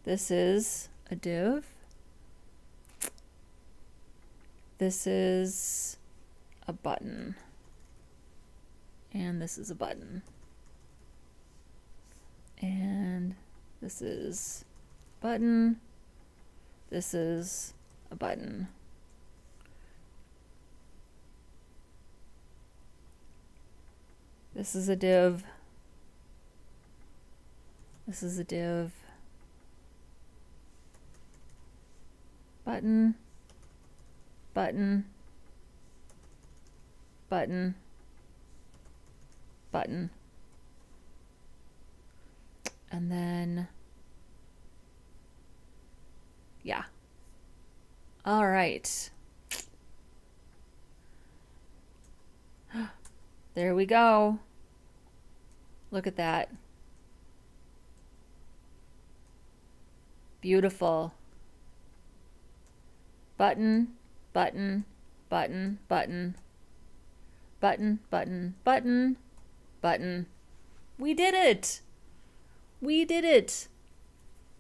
This is a div. This is a button. And this is a button. And this is a button. This is a button. This is a div. This is a div. Button. Button. Button. Button. And then, yeah. All right. There we go. Look at that. Beautiful. Button, button, button, button, button, button, button, button. We did it. We did it.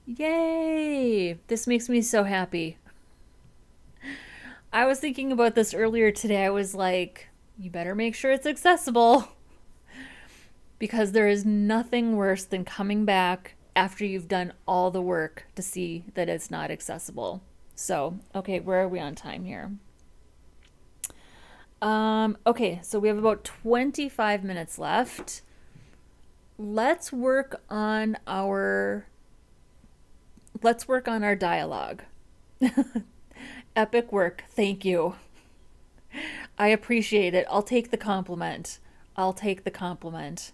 Yay. This makes me so happy. I was thinking about this earlier today. I was like, you better make sure it's accessible, because there is nothing worse than coming back after you've done all the work to see that it's not accessible. So, okay, where are we on time here? Okay, so we have about 25 minutes left. Let's work on our dialogue. Epic work. Thank you. I appreciate it. I'll take the compliment. I'll take the compliment.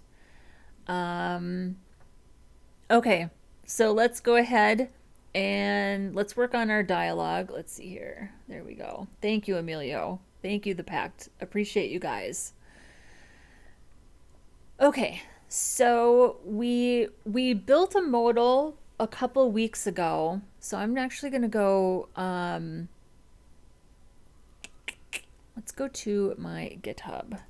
Okay, so let's go ahead and let's work on our dialogue. Let's see here. There we go. Thank you, Emilio. Thank you, the Pact. Appreciate you guys. Okay, so we built a modal a couple weeks ago. So I'm actually gonna go. Let's go to my GitHub.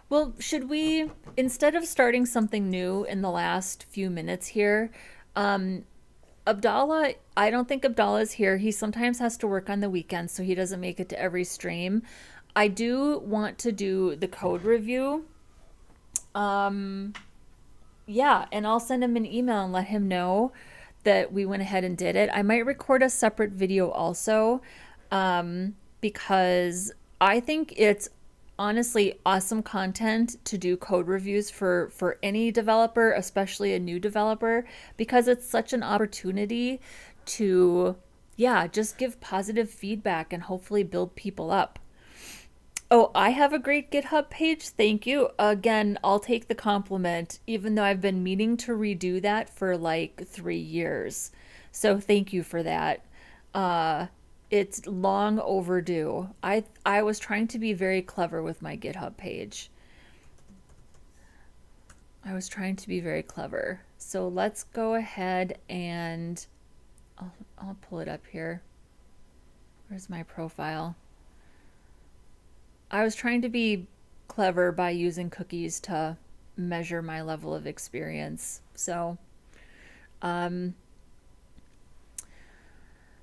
Well, should we, instead of starting something new in the last few minutes here, Abdallah, I don't think Abdallah is here. He sometimes has to work on the weekends, so he doesn't make it to every stream. I do want to do the code review. Um, yeah, and I'll send him an email and let him know that we went ahead and did it. I might record a separate video also, because I think it's honestly awesome content to do code reviews for any developer, especially a new developer, because it's such an opportunity to, yeah, just give positive feedback and hopefully build people up. Oh, I have a great GitHub page. Thank you. Again, I'll take the compliment, even though I've been meaning to redo that for like 3 years. So thank you for that. Uh, it's long overdue. I was trying to be very clever with my GitHub page. I was trying to be very clever. So let's go ahead and I'll pull it up here. Where's my profile? I was trying to be clever by using cookies to measure my level of experience. Um,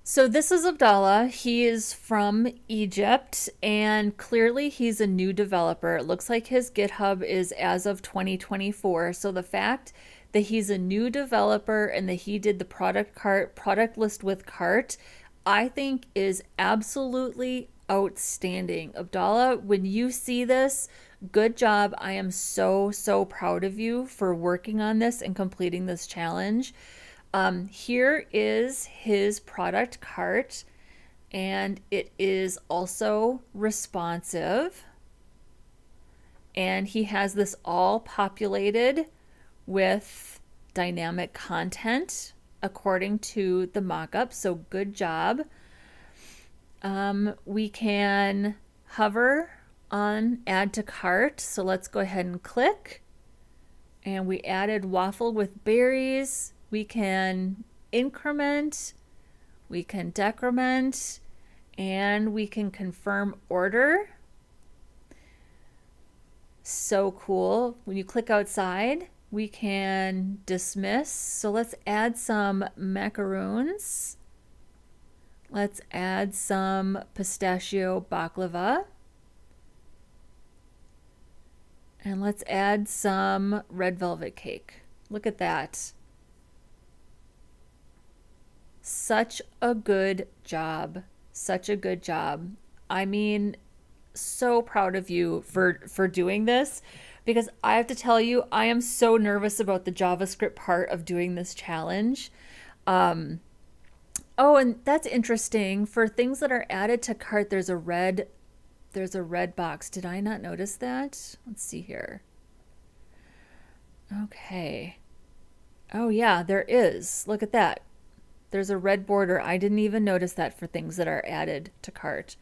so this is Abdallah. He is from Egypt, and clearly he's a new developer. It looks like his GitHub is as of 2024. So the fact that he's a new developer and that he did the product list with cart, I think is absolutely outstanding. Abdallah, when you see this, good job. I am so, so proud of you for working on this and completing this challenge. Here is his product cart, and it is also responsive. And he has this all populated with dynamic content according to the mockup. So good job. We can hover on add to cart. So let's go ahead and click. And we added waffle with berries. We can increment, we can decrement, and we can confirm order. So cool. When you click outside, we can dismiss. So let's add some macaroons. Let's add some pistachio baklava. And let's add some red velvet cake. Look at that. Such a good job. Such a good job. I mean, so proud of you for doing this, because I have to tell you, I am so nervous about the JavaScript part of doing this challenge. Oh, and that's interesting. For things that are added to cart, there's a red box. Did I not notice that? Let's see here. Okay. Oh yeah, there is. Look at that. There's a red border. I didn't even notice that for things that are added to cart.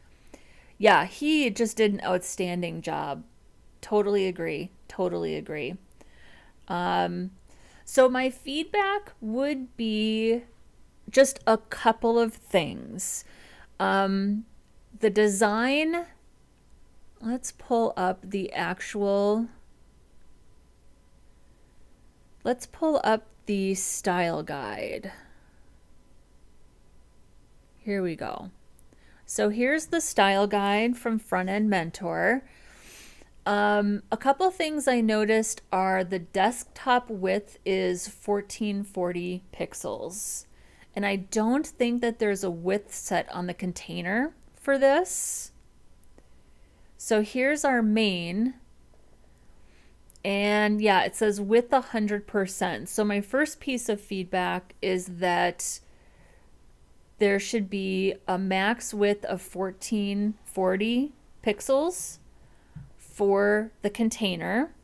Yeah, he just did an outstanding job. Totally agree. Totally agree. So my feedback would be just a couple of things. The design, let's pull up the actual, let's pull up the style guide. Here we go. So here's the style guide from Frontend Mentor. A couple things I noticed are the desktop width is 1440 pixels. And I don't think that there's a width set on the container for this. So here's our main. And yeah, it says width 100%. So my first piece of feedback is that there should be a max width of 1440 pixels for the container.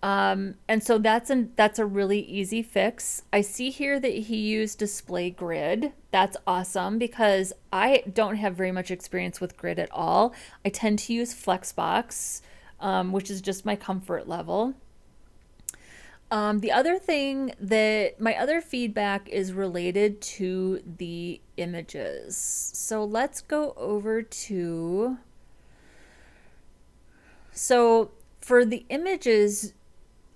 And so that's a really easy fix. I see here that he used display grid. That's awesome because I don't have very much experience with grid at all. I tend to use Flexbox, which is just my comfort level. The other thing that my other feedback is related to the images. So let's go over to, so for the images,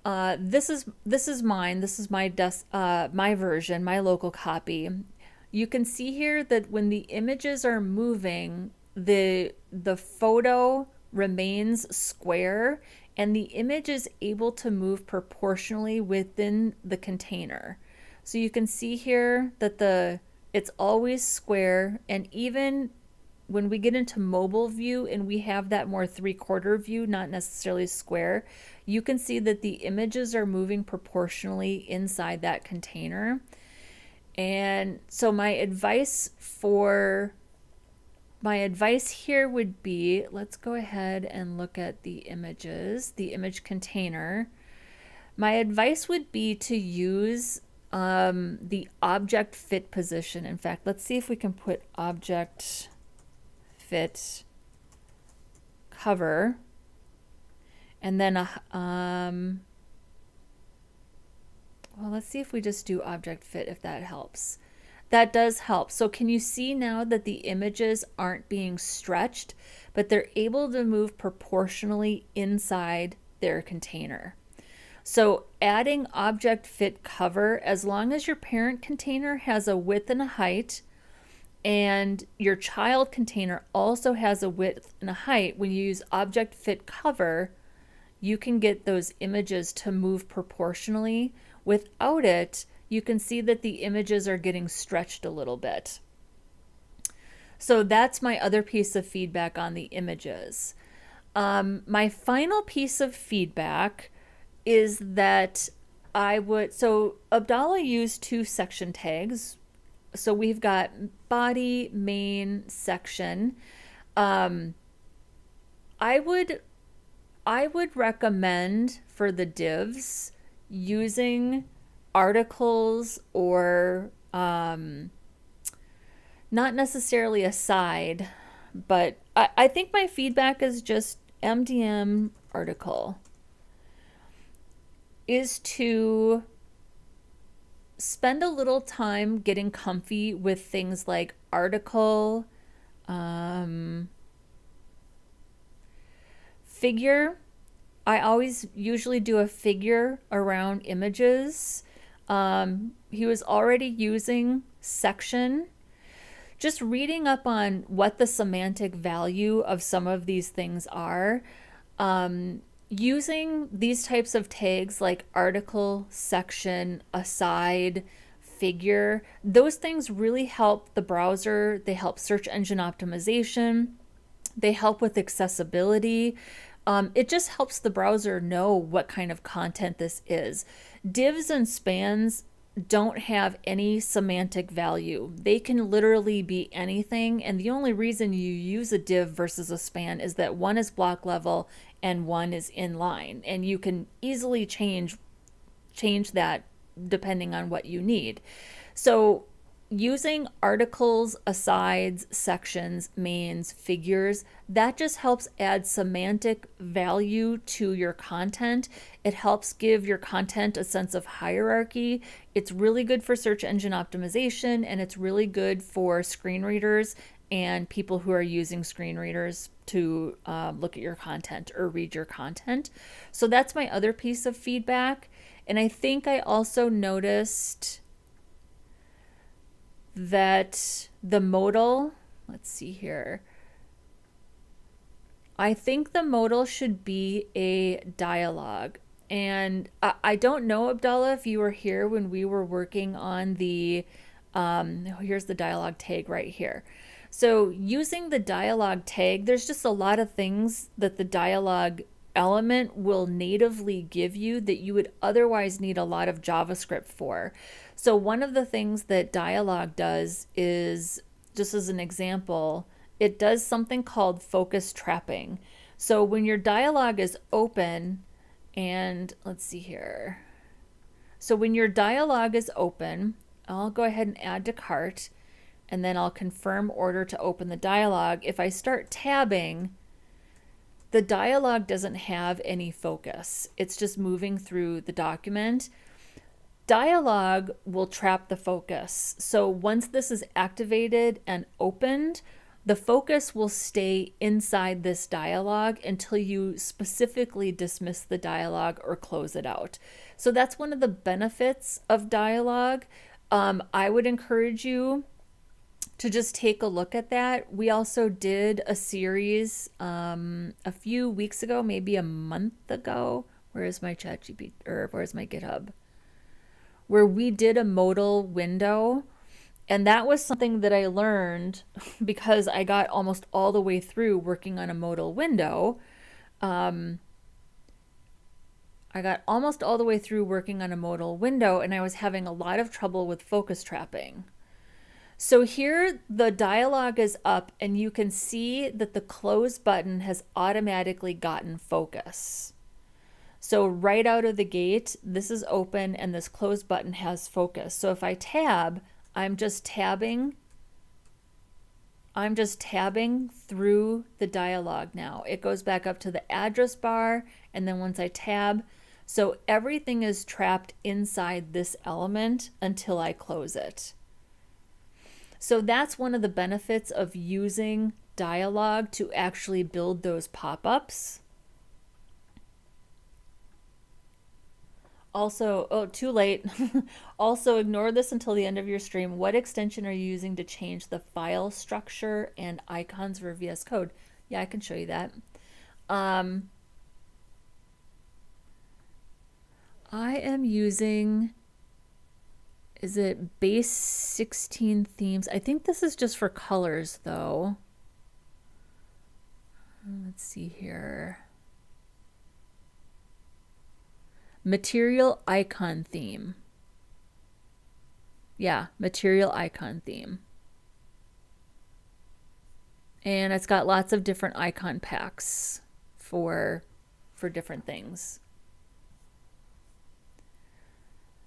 this is mine. This is my version, my local copy. You can see here that when the images are moving, the photo remains square and the image is able to move proportionally within the container. So you can see here that it's always square, and even when we get into mobile view and we have that more 3/4 view, not necessarily square, you can see that the images are moving proportionally inside that container. And so my advice here would be, let's go ahead and look at the images, the image container. My advice would be to use the object fit position. In fact, let's see if we can put object fit cover and then well, let's see if we just do object fit, if that helps. That does help. So can you see now that the images aren't being stretched, but they're able to move proportionally inside their container? So adding object fit cover, as long as your parent container has a width and a height, and your child container also has a width and a height, when you use object fit cover, you can get those images to move proportionally. Without it, you can see that the images are getting stretched a little bit. So that's my other piece of feedback on the images. My final piece of feedback is that so Abdallah used 2 section tags. So we've got body, main, section. I would recommend for the divs using articles or not necessarily aside, but I think my feedback is just MDM article is to spend a little time getting comfy with things like article, figure. I always usually do a figure around images. He was already using section. Just reading up on what the semantic value of some of these things are. Using these types of tags like article, section, aside, figure, those things really help the browser. They help search engine optimization. They help with accessibility. It just helps the browser know what kind of content this is. Divs and spans don't have any semantic value. They can literally be anything, and the only reason you use a div versus a span is that one is block level and one is inline, and you can easily change that depending on what you need. So using articles, asides, sections, mains, figures, that just helps add semantic value to your content. It helps give your content a sense of hierarchy. It's really good for search engine optimization, and it's really good for screen readers and people who are using screen readers to look at your content or read your content. So that's my other piece of feedback. And I think I also noticed that the modal, let's see here, I think the modal should be a dialogue. And I don't know, Abdallah, if you were here when we were working on the, here's the dialogue tag right here. So using the dialogue tag, there's just a lot of things that the dialogue element will natively give you that you would otherwise need a lot of JavaScript for. So one of the things that dialogue does is, just as an example, it does something called focus trapping. So when your dialogue is open, And let's see here. So when your dialog is open, I'll go ahead and add to cart, and then I'll confirm order to open the dialog. If I start tabbing, the dialog doesn't have any focus. It's just moving through the document. Dialog will trap the focus. So once this is activated and opened, the focus will stay inside this dialog until you specifically dismiss the dialog or close it out. So that's one of the benefits of dialog. I would encourage you to just take a look at that. We also did a series a few weeks ago, maybe a month ago. Where is my ChatGPT, or where's my GitHub? Where we did a modal window. And that was something that I learned because I got almost all the way through working on a modal window. I got almost all the way through working on a modal window, and I was having a lot of trouble with focus trapping. So here the dialog is up, and you can see that the close button has automatically gotten focus. So right out of the gate, this is open and this close button has focus. So if I tab, I'm just tabbing through the dialog now. It goes back up to the address bar, and then once I tab, so everything is trapped inside this element until I close it. So that's one of the benefits of using dialog to actually build those pop-ups. Also, oh, too late. Also, ignore this until the end of your stream. What extension are you using to change the file structure and icons for VS Code? Yeah, I can show you that. I am using, is it base 16 themes? I think this is just for colors though. Let's see here. Material icon theme. Yeah, material icon theme. And it's got lots of different icon packs for different things.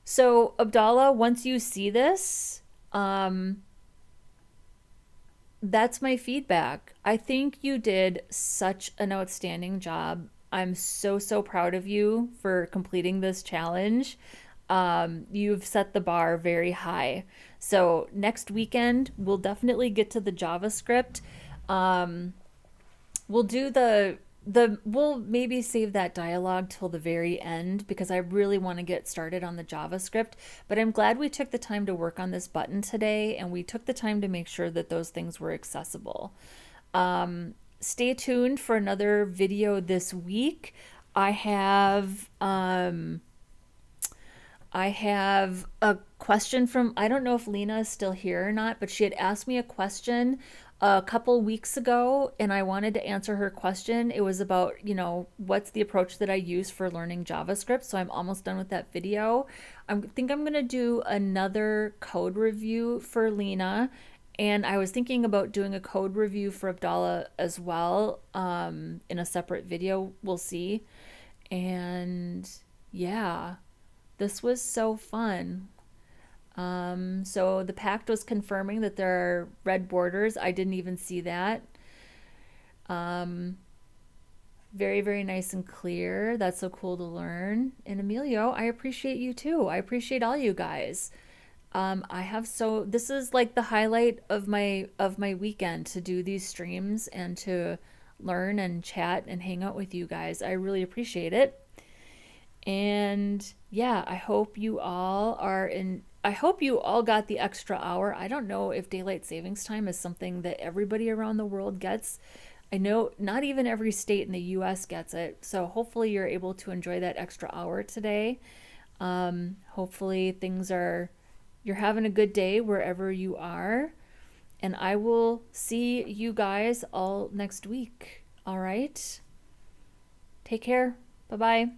So Abdallah, once you see this, that's my feedback. I think you did such an outstanding job. I'm so proud of you for completing this challenge. You've set the bar very high. So next weekend, we'll definitely get to the JavaScript. We'll do we'll maybe save that dialogue till the very end because I really want to get started on the JavaScript. But I'm glad we took the time to work on this button today, and we took the time to make sure that those things were accessible. Stay tuned for another video this week. I have a question from, I don't know if Lena is still here or not, but she had asked me a question a couple weeks ago, and I wanted to answer her question. It was about, what's the approach that I use for learning JavaScript. So I'm almost done with that video. I think I'm going to do another code review for Lena. And I was thinking about doing a code review for Abdallah as well in a separate video. We'll see. And yeah, this was so fun. So the pact was confirming that there are red borders. I didn't even see that. Very nice and clear. That's so cool to learn. And Emilio, I appreciate you too. I appreciate all you guys. This is like the highlight of my weekend, to do these streams and to learn and chat and hang out with you guys. I really appreciate it. And yeah, I hope you all got the extra hour. I don't know if daylight savings time is something that everybody around the world gets. I know not even every state in the US gets it. So hopefully you're able to enjoy that extra hour today. Hopefully you're having a good day wherever you are. And I will see you guys all next week. All right. Take care. Bye-bye.